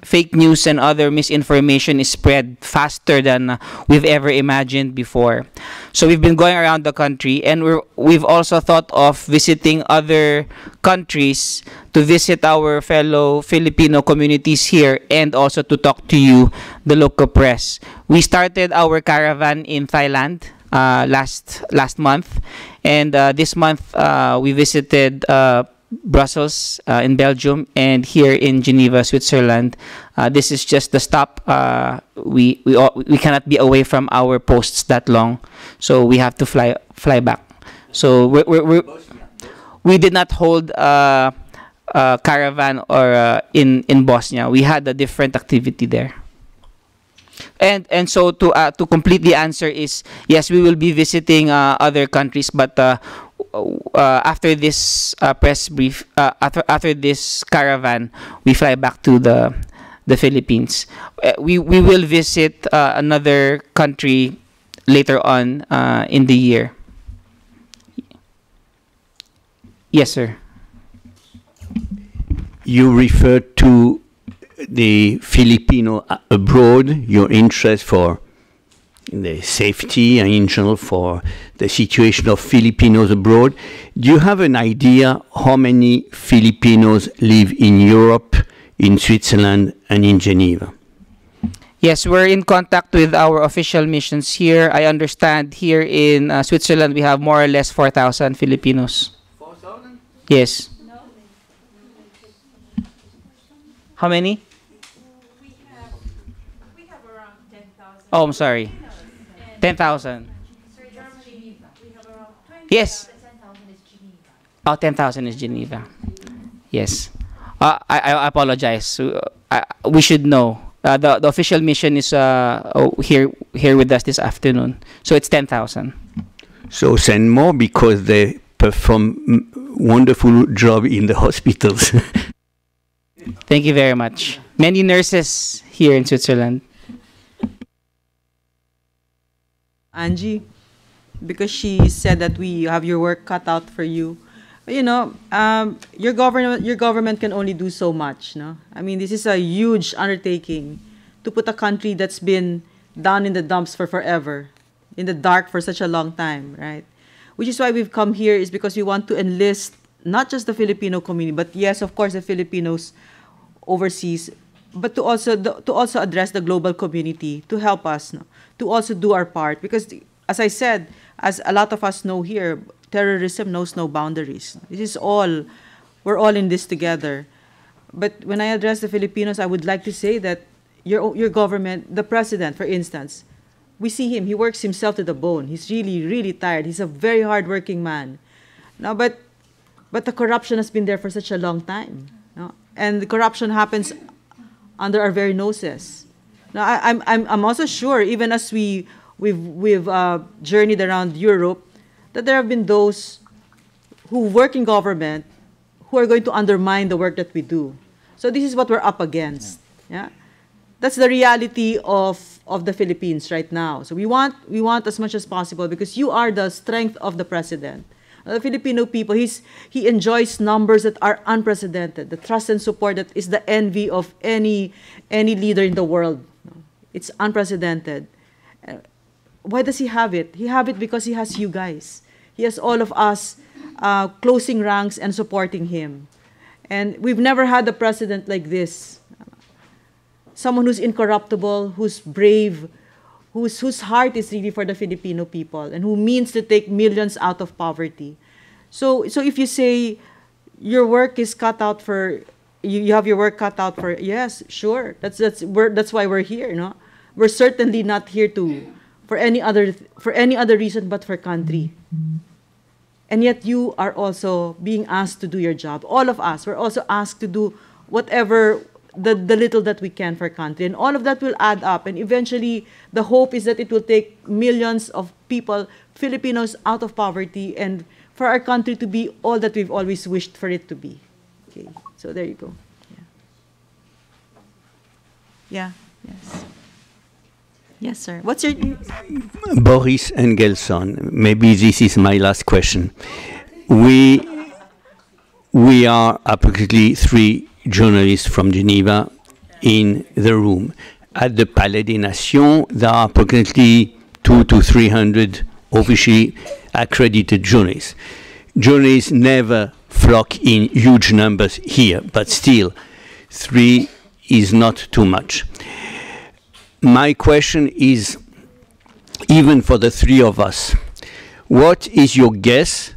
fake news and other misinformation is spread faster than we've ever imagined before. So we've been going around the country, and we've also thought of visiting other countries to visit our fellow Filipino communities here, and also to talk to you, the local press. We started our caravan in Thailand last month, and this month we visited Brussels in Belgium, and here in Geneva, Switzerland. This is just the stop. We cannot be away from our posts that long, so we have to fly back. So we did not hold a caravan or in Bosnia. We had a different activity there. And so to completely answer is, yes, we will be visiting other countries, but after this press brief, after this caravan, we fly back to the Philippines. We will visit another country later on in the year. Yes, sir. You referred to the Filipino abroad, your interest for the safety and in general for the situation of Filipinos abroad. Do you have an idea how many Filipinos live in Europe, in Switzerland, and in Geneva? Yes, we're in contact with our official missions here. I understand here in Switzerland we have more or less 4,000 Filipinos. 4,000? Yes. How many? We have around 10,000. Oh, I'm sorry. 10,000. Yes. Oh, 10,000 is Geneva. Yes. I apologize. We should know. The official mission is here with us this afternoon. So it's 10,000. So send more, because they perform wonderful job in the hospitals. Thank you very much. Many nurses here in Switzerland. Angie, because she said that we have your work cut out for you. But, your government can only do so much. No, I mean, this is a huge undertaking to put a country that's been down in the dumps for forever, in the dark for such a long time, right? Which is why we've come here, is because we want to enlist not just the Filipino community, but yes, of course, the Filipinos overseas, but to also address the global community to help us, no? To also do our part, because as I said, as a lot of us know here, terrorism knows no boundaries. This is all, we're all in this together. But when I address the Filipinos, I would like to say that your government, the president, for instance, we see him, he works himself to the bone. He's really, really tired. He's a very hardworking man. Now, but the corruption has been there for such a long time. No? And the corruption happens under our very noses. Now, I'm also sure, even as we've journeyed around Europe, that there have been those who work in government who are going to undermine the work that we do. So this is what we're up against. Yeah, that's the reality of the Philippines right now. So we want as much as possible, because you are the strength of the president. The Filipino people, he enjoys numbers that are unprecedented. The trust and support that is the envy of any leader in the world. It's unprecedented. Why does he have it? He have it because he has you guys. He has all of us closing ranks and supporting him. And we've never had a president like this. Someone who's incorruptible, who's brave, whose heart is really for the Filipino people, and who means to take millions out of poverty. So if you say your work is cut out for, you have your work cut out for, yes, sure. That's why we're here, no? We're certainly not here for any other reason but for country. And yet you are also being asked to do your job. All of us, we're also asked to do whatever, the little that we can for country. And all of that will add up. And eventually, the hope is that it will take millions of people, Filipinos, out of poverty, and for our country to be all that we've always wished for it to be. Okay, so there you go. Yeah. Yes. Yes, sir. What's your name? Boris Engelson. Maybe this is my last question. We are approximately 3 journalists from Geneva in the room. At the Palais des Nations, there are approximately 200 to 300 officially accredited journalists. Journalists never flock in huge numbers here, but still, 3 is not too much. My question is, even for the 3 of us, what is your guess,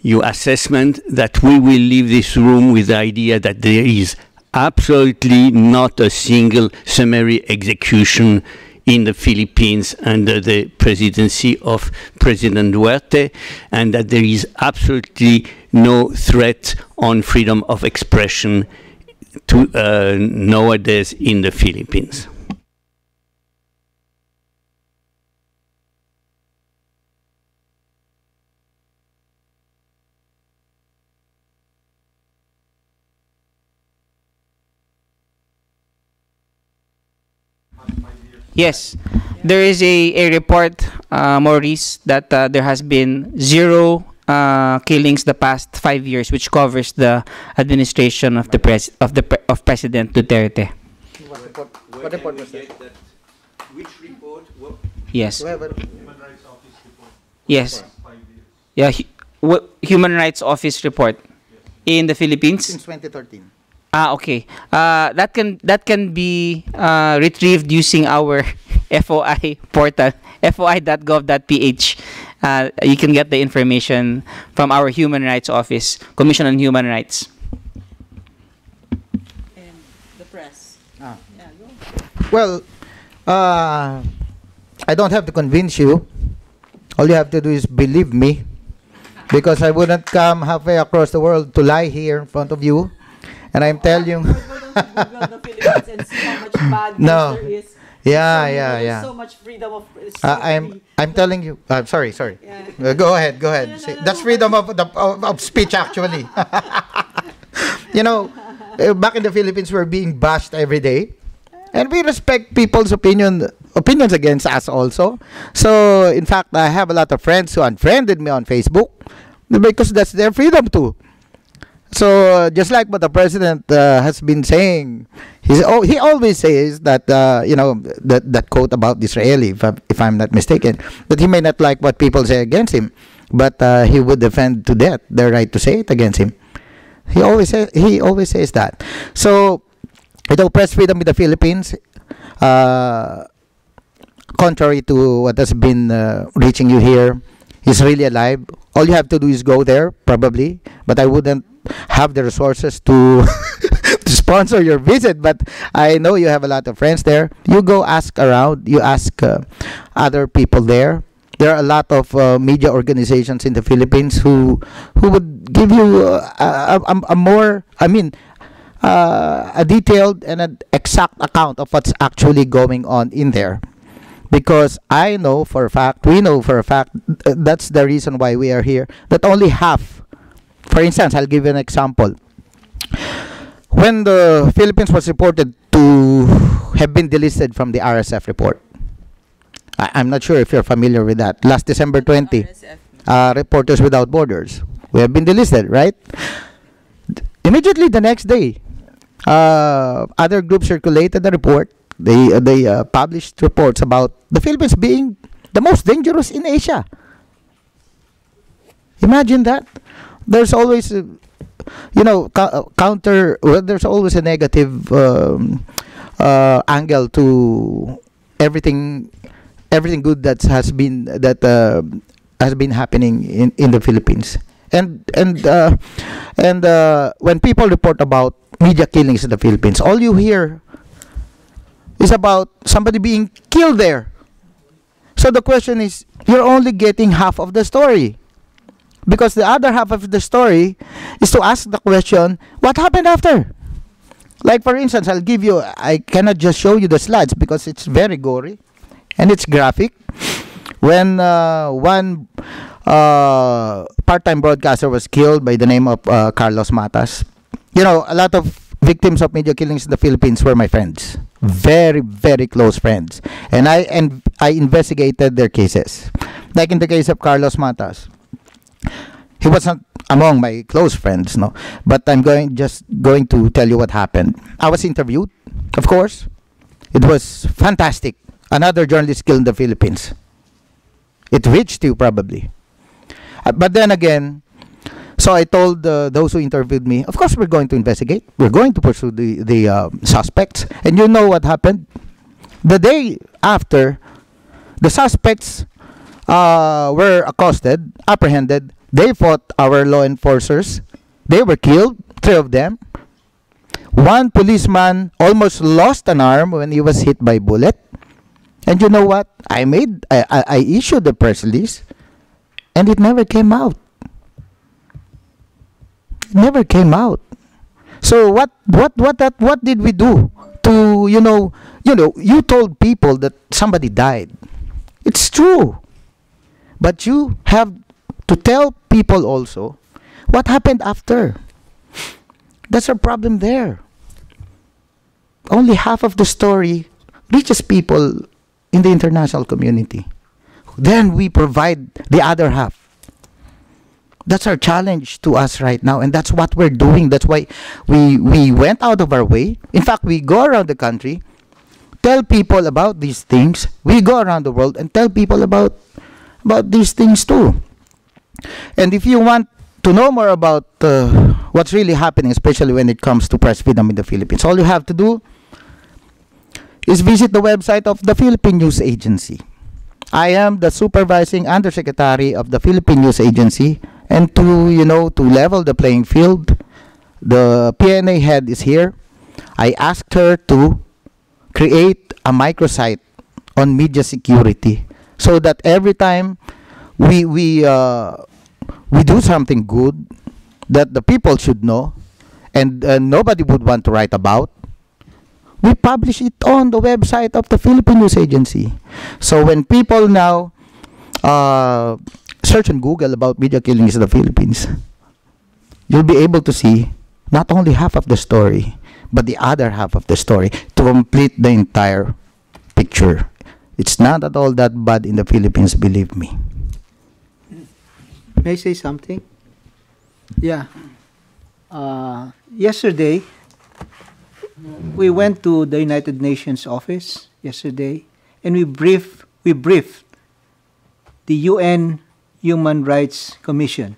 your assessment that we will leave this room with the idea that there is absolutely not a single summary execution in the Philippines under the presidency of President Duterte, and that there is absolutely no threat on freedom of expression nowadays in the Philippines? Yes, there is a report, Maurice, that there has been 0 killings the past 5 years, which covers the administration of the President Duterte. What report was that? Which report? Yes. Human Rights Office report. Yes. Yeah, Human Rights Office report in the Philippines. Since 2013. Ah, okay. That can be retrieved using our FOI portal, foi.gov.ph. You can get the information from our Human Rights Office, Commission on Human Rights. And the press. Yeah, go. Well, I don't have to convince you. All you have to do is believe me, because I wouldn't come halfway across the world to lie here in front of you. And I'm telling you, no, yeah. So much freedom of. I'm telling you. Sorry. Yeah. Go ahead. That's freedom of speech, actually. You know, back in the Philippines, we're being bashed every day, and we respect people's opinions against us also. So, in fact, I have a lot of friends who unfriended me on Facebook because that's their freedom too. So just like what the president has been saying, he always says that that quote about Israeli, if I'm not mistaken, that he may not like what people say against him, but he would defend to death their right to say it against him. He always says that. So, press freedom in the Philippines, contrary to what has been reaching you here, is really alive. All you have to do is go there, probably, but I wouldn't have the resources to to sponsor your visit, but I know you have a lot of friends there. You go ask around, you ask other people there. There are a lot of media organizations in the Philippines who would give you a detailed and an exact account of what's actually going on in there. Because we know for a fact, that's the reason why we are here, that only half. For instance, I'll give you an example. When the Philippines was reported to have been delisted from the RSF report, I'm not sure if you're familiar with that. Last December 20, Reporters Without Borders, we have been delisted, right? Immediately the next day, other groups circulated the report. They published reports about the Philippines being the most dangerous in Asia. Imagine that. There's always, there's always a negative angle to everything good that has been happening in the Philippines. And when people report about media killings in the Philippines, all you hear is about somebody being killed there. So the question is, you're only getting half of the story. Because the other half of the story is to ask the question, what happened after? Like, for instance, I cannot just show you the slides because it's very gory and it's graphic. When one part-time broadcaster was killed by the name of Carlos Matas, you know, a lot of victims of media killings in the Philippines were my friends. Very, very close friends. And I investigated their cases. Like in the case of Carlos Matas. He was not among my close friends, no. But I'm just going to tell you what happened. I was interviewed, of course. It was fantastic. Another journalist killed in the Philippines. It reached you probably. But then again, so I told those who interviewed me, of course we're going to investigate. We're going to pursue the suspects. And you know what happened? The day after, the suspects were accosted, apprehended. They fought our law enforcers. They were killed, 3 of them. One policeman almost lost an arm when he was hit by a bullet. And you know what? I issued the press release, and it never came out. It never came out. So what did we do to you told people that somebody died. It's true. But you have to tell people also what happened after. That's our problem there. Only half of the story reaches people in the international community. Then we provide the other half. That's our challenge to us right now, and that's what we're doing. That's why we went out of our way. In fact, we go around the country, tell people about these things. We go around the world and tell people about these things too. And if you want to know more about what's really happening, especially when it comes to press freedom in the Philippines, all you have to do is visit the website of the Philippine News Agency. I am the supervising undersecretary of the Philippine News Agency, and to level the playing field, the PNA head is here. I asked her to create a microsite on media security so that every time we do something good that the people should know and nobody would want to write about, we publish it on the website of the Philippine News Agency. So when people now search on Google about media killings in the Philippines, you'll be able to see not only half of the story, but the other half of the story to complete the entire picture. It's not at all that bad in the Philippines, believe me. May I say something? Yeah. Yesterday, we went to the United Nations office yesterday, and we briefed the UN Human Rights Commission.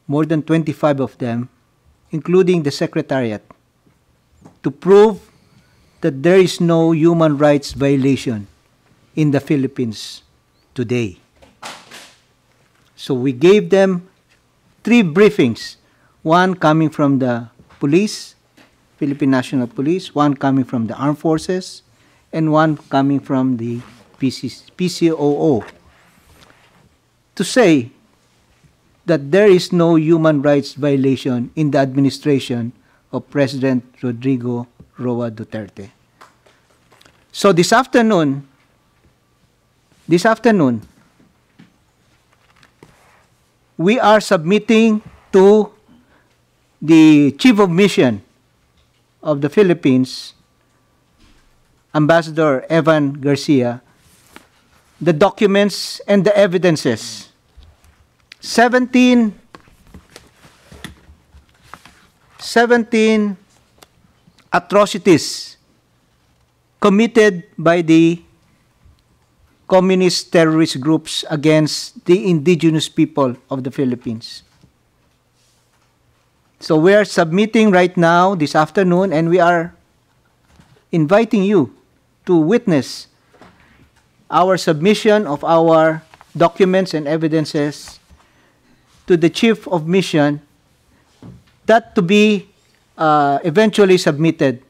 More than 25 of them, including the Secretariat, to prove that there is no human rights violation in the Philippines today. So we gave them 3 briefings, one coming from the police, Philippine National Police, one coming from the Armed Forces, and one coming from the PCCO, to say that there is no human rights violation in the administration of President Rodrigo Roa Duterte. So this afternoon, we are submitting to the Chief of Mission of the Philippines, Ambassador Evan Garcia, the documents and the evidences. 17 atrocities committed by the communist terrorist groups against the indigenous people of the Philippines. So we are submitting right now, this afternoon, and we are inviting you to witness our submission of our documents and evidences to the Chief of Mission, that to be eventually submitted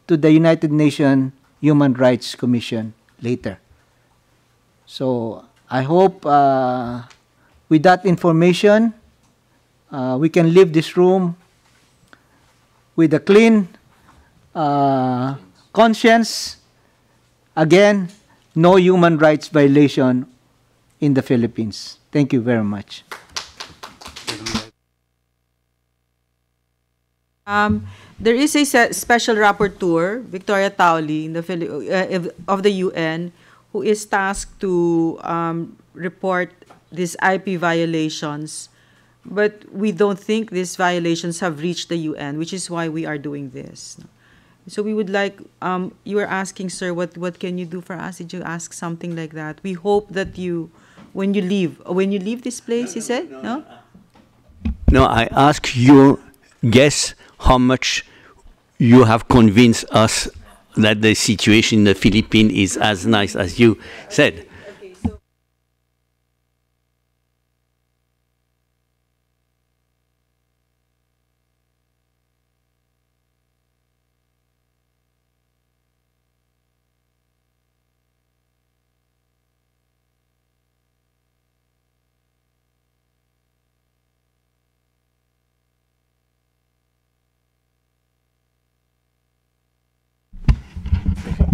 to the United Nations Human Rights Commission later. So I hope with that information, we can leave this room with a clean conscience. Again, no human rights violation in the Philippines. Thank you very much. There is a special rapporteur, Victoria Tauli, in the of the UN, who is tasked to report these IP violations. But we don't think these violations have reached the UN, which is why we are doing this. So we would like, you were asking, sir, what can you do for us? Did you ask something like that? We hope that you, when you leave this place, you said? No? No, I ask you, guess how much you have convinced us that the situation in the Philippines is as nice as you said. Okay, so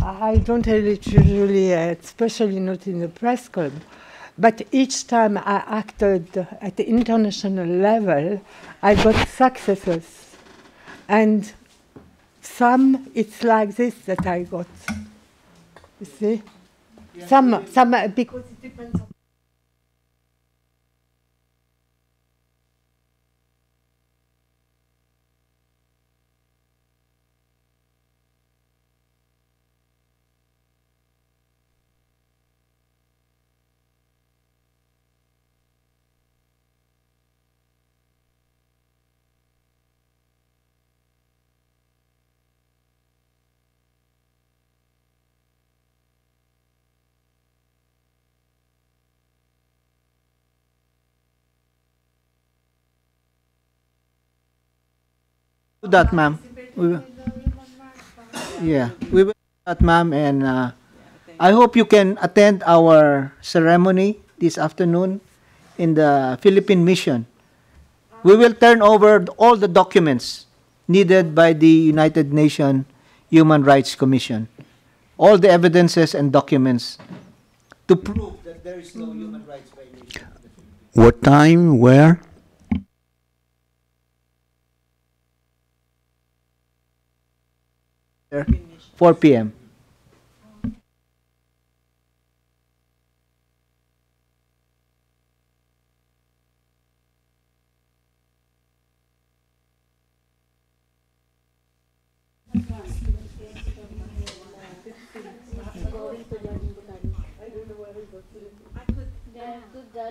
I don't tell it usually, especially not in the press club, but each time I acted at the international level, I got successes. And some, it's like this that I got. You see? Yeah. Some, because it depends on. Do that, ma'am. Yeah, we will do that, ma'am, and I hope you can attend our ceremony this afternoon in the Philippine mission. We will turn over all the documents needed by the United Nations Human Rights Commission, all the evidences and documents to prove that there is no human rights violation. What time, where? 4 p.m.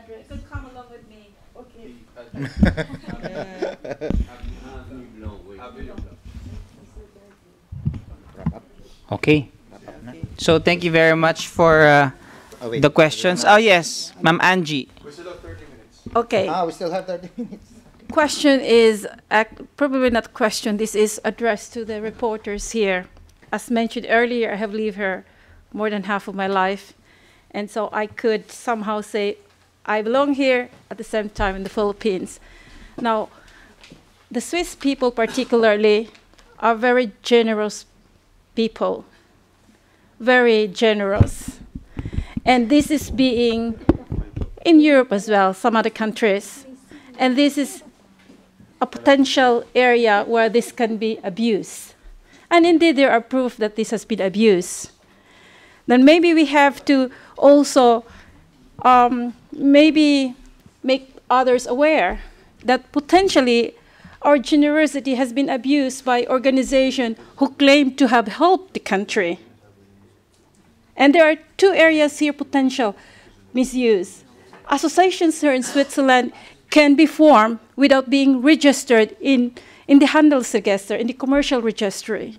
You could come along with me. Okay. Okay. So thank you very much for the questions. Oh yes, Ma'am Angie. We still have 30 minutes. Okay. We still have 30 minutes. Question is, probably not question, this is addressed to the reporters here. As mentioned earlier, I have lived here more than half of my life. And so I could somehow say, I belong here at the same time in the Philippines. Now, the Swiss people particularly are very generous people, very generous. And this is being in Europe as well, some other countries. And this is a potential area where this can be abused. And indeed, there are proof that this has been abused. Then maybe we have to also maybe make others aware that potentially our generosity has been abused by organizations who claim to have helped the country. And there are two areas here potential misuse. Associations here in Switzerland can be formed without being registered in the Handelsregister, in the commercial registry.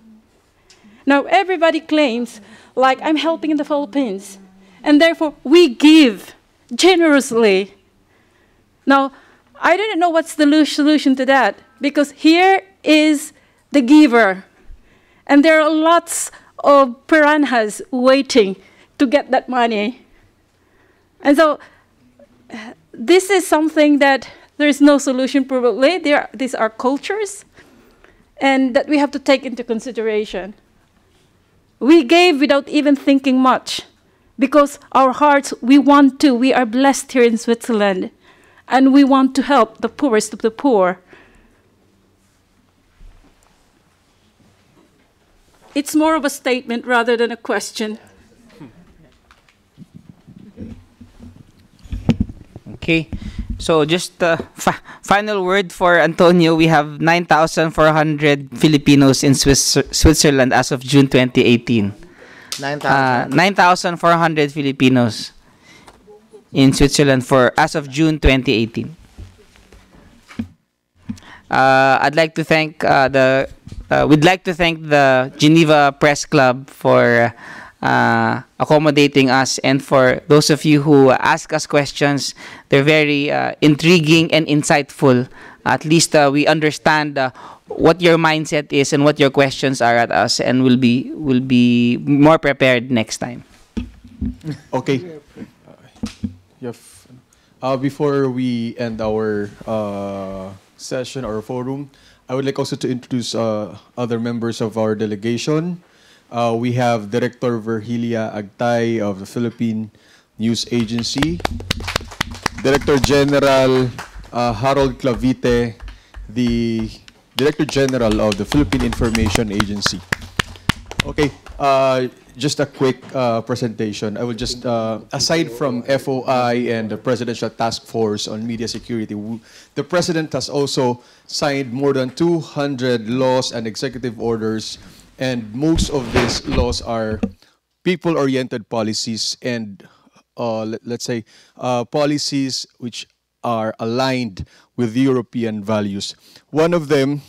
Now everybody claims, like, I'm helping in the Philippines, and therefore we give generously. Now, I don't know what's the solution to that, because here is the giver, and there are lots of piranhas waiting to get that money. And so this is something that there is no solution probably. These are cultures, and that we have to take into consideration. We gave without even thinking much, because our hearts, we are blessed here in Switzerland, and we want to help the poorest of the poor. It's more of a statement rather than a question. Okay, so just final word for Antonio. We have 9,400 Filipinos in Switzerland as of June 2018. 9,400 Filipinos in Switzerland as of June 2018. I'd like to thank we'd like to thank the Geneva Press Club for accommodating us, and for those of you who ask us questions. They're very intriguing and insightful. At least we understand what your mindset is and what your questions are at us, and we'll be more prepared next time. Okay. Before we end our session or forum, I would like also to introduce other members of our delegation. We have Director Virgilia Agtay of the Philippine News Agency, Director General Harold Clavite, the Director General of the Philippine Information Agency. Okay, just a quick presentation. I will just, aside from FOI and the Presidential Task Force on Media Security, the President has also signed more than 200 laws and executive orders, and most of these laws are people-oriented policies and, let's say, policies which are aligned with European values. One of them,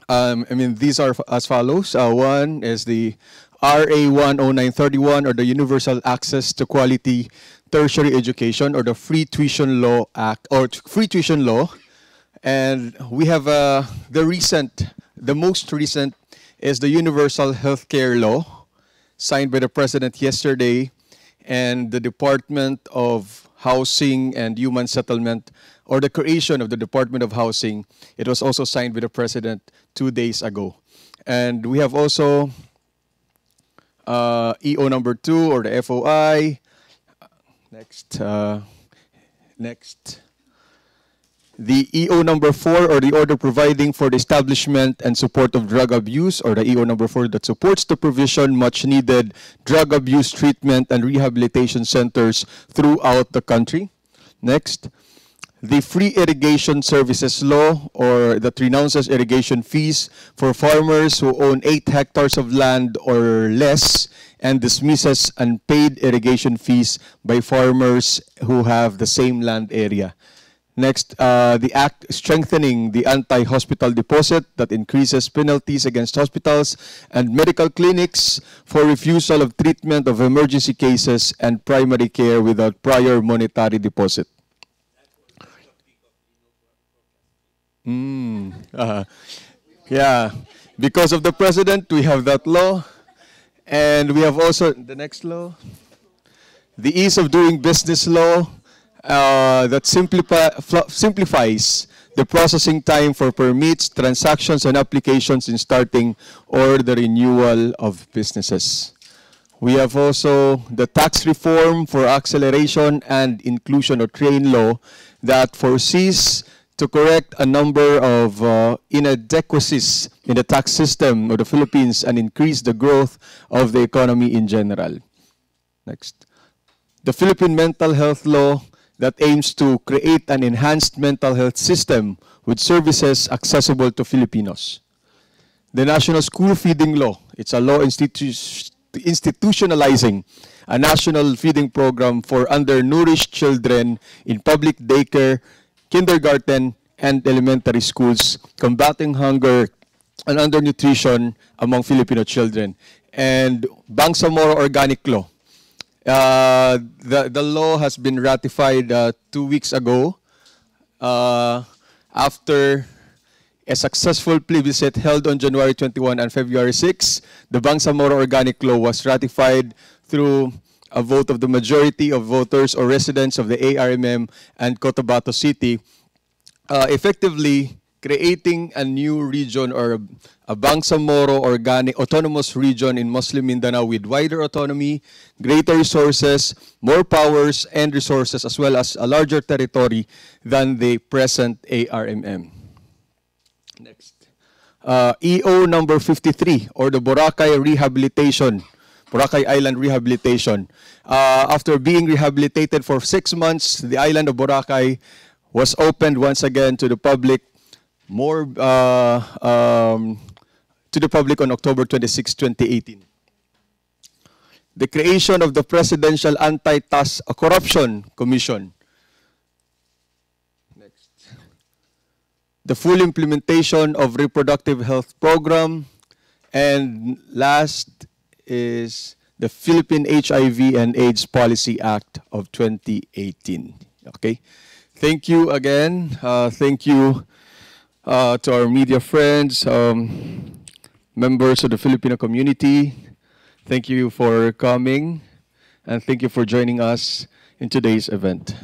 these are as follows. One is the RA 10931, or the Universal Access to Quality Tertiary Education, or the Free Tuition Law Act, or Free Tuition Law. And we have the most recent is the Universal Healthcare Law, signed by the President yesterday, and the Department of Housing and Human Settlement, or the creation of the Department of Housing. It was also signed by the President 2 days ago. And we have also EO number 2, or the FOI. Next. The EO number 4, or the order providing for the establishment and support of drug abuse, or the EO number 4 that supports the provision much needed drug abuse treatment and rehabilitation centers throughout the country. Next. The Free Irrigation Services Law, or that renounces irrigation fees for farmers who own 8 hectares of land or less, and dismisses unpaid irrigation fees by farmers who have the same land area. Next, the Act strengthening the anti-hospital deposit that increases penalties against hospitals and medical clinics for refusal of treatment of emergency cases and primary care without prior monetary deposit. Yeah, because of the President, we have that law. And we have also the next law, the Ease of Doing Business Law, that simplifies the processing time for permits, transactions, and applications in starting or the renewal of businesses. We have also the Tax Reform for Acceleration and Inclusion, or TRAIN law, that foresees to correct a number of inadequacies in the tax system of the Philippines and increase the growth of the economy in general. Next. The Philippine Mental Health Law, that aims to create an enhanced mental health system with services accessible to Filipinos. The National School Feeding Law, it's a law institutionalizing a national feeding program for undernourished children in public daycare, kindergarten, and elementary schools, combating hunger and undernutrition among Filipino children. And Bangsamoro Organic Law. The law has been ratified 2 weeks ago, after a successful plebiscite held on January 21 and February 6, the Bangsamoro Organic Law was ratified through a vote of the majority of voters or residents of the ARMM and Cotabato City, effectively creating a new region or a Bangsamoro Organic Autonomous Region in Muslim Mindanao with wider autonomy, greater resources, more powers and resources, as well as a larger territory than the present ARMM. Next. EO number 53, or the Boracay Rehabilitation, Boracay Island Rehabilitation. After being rehabilitated for 6 months, the island of Boracay was opened once again to the public on October 26, 2018. The creation of the Presidential Anti-Corruption Commission. Next. The full implementation of reproductive health program. And last is the Philippine HIV and AIDS Policy Act of 2018. Okay. Thank you again. Thank you to our media friends, members of the Filipino community. Thank you for coming, and thank you for joining us in today's event.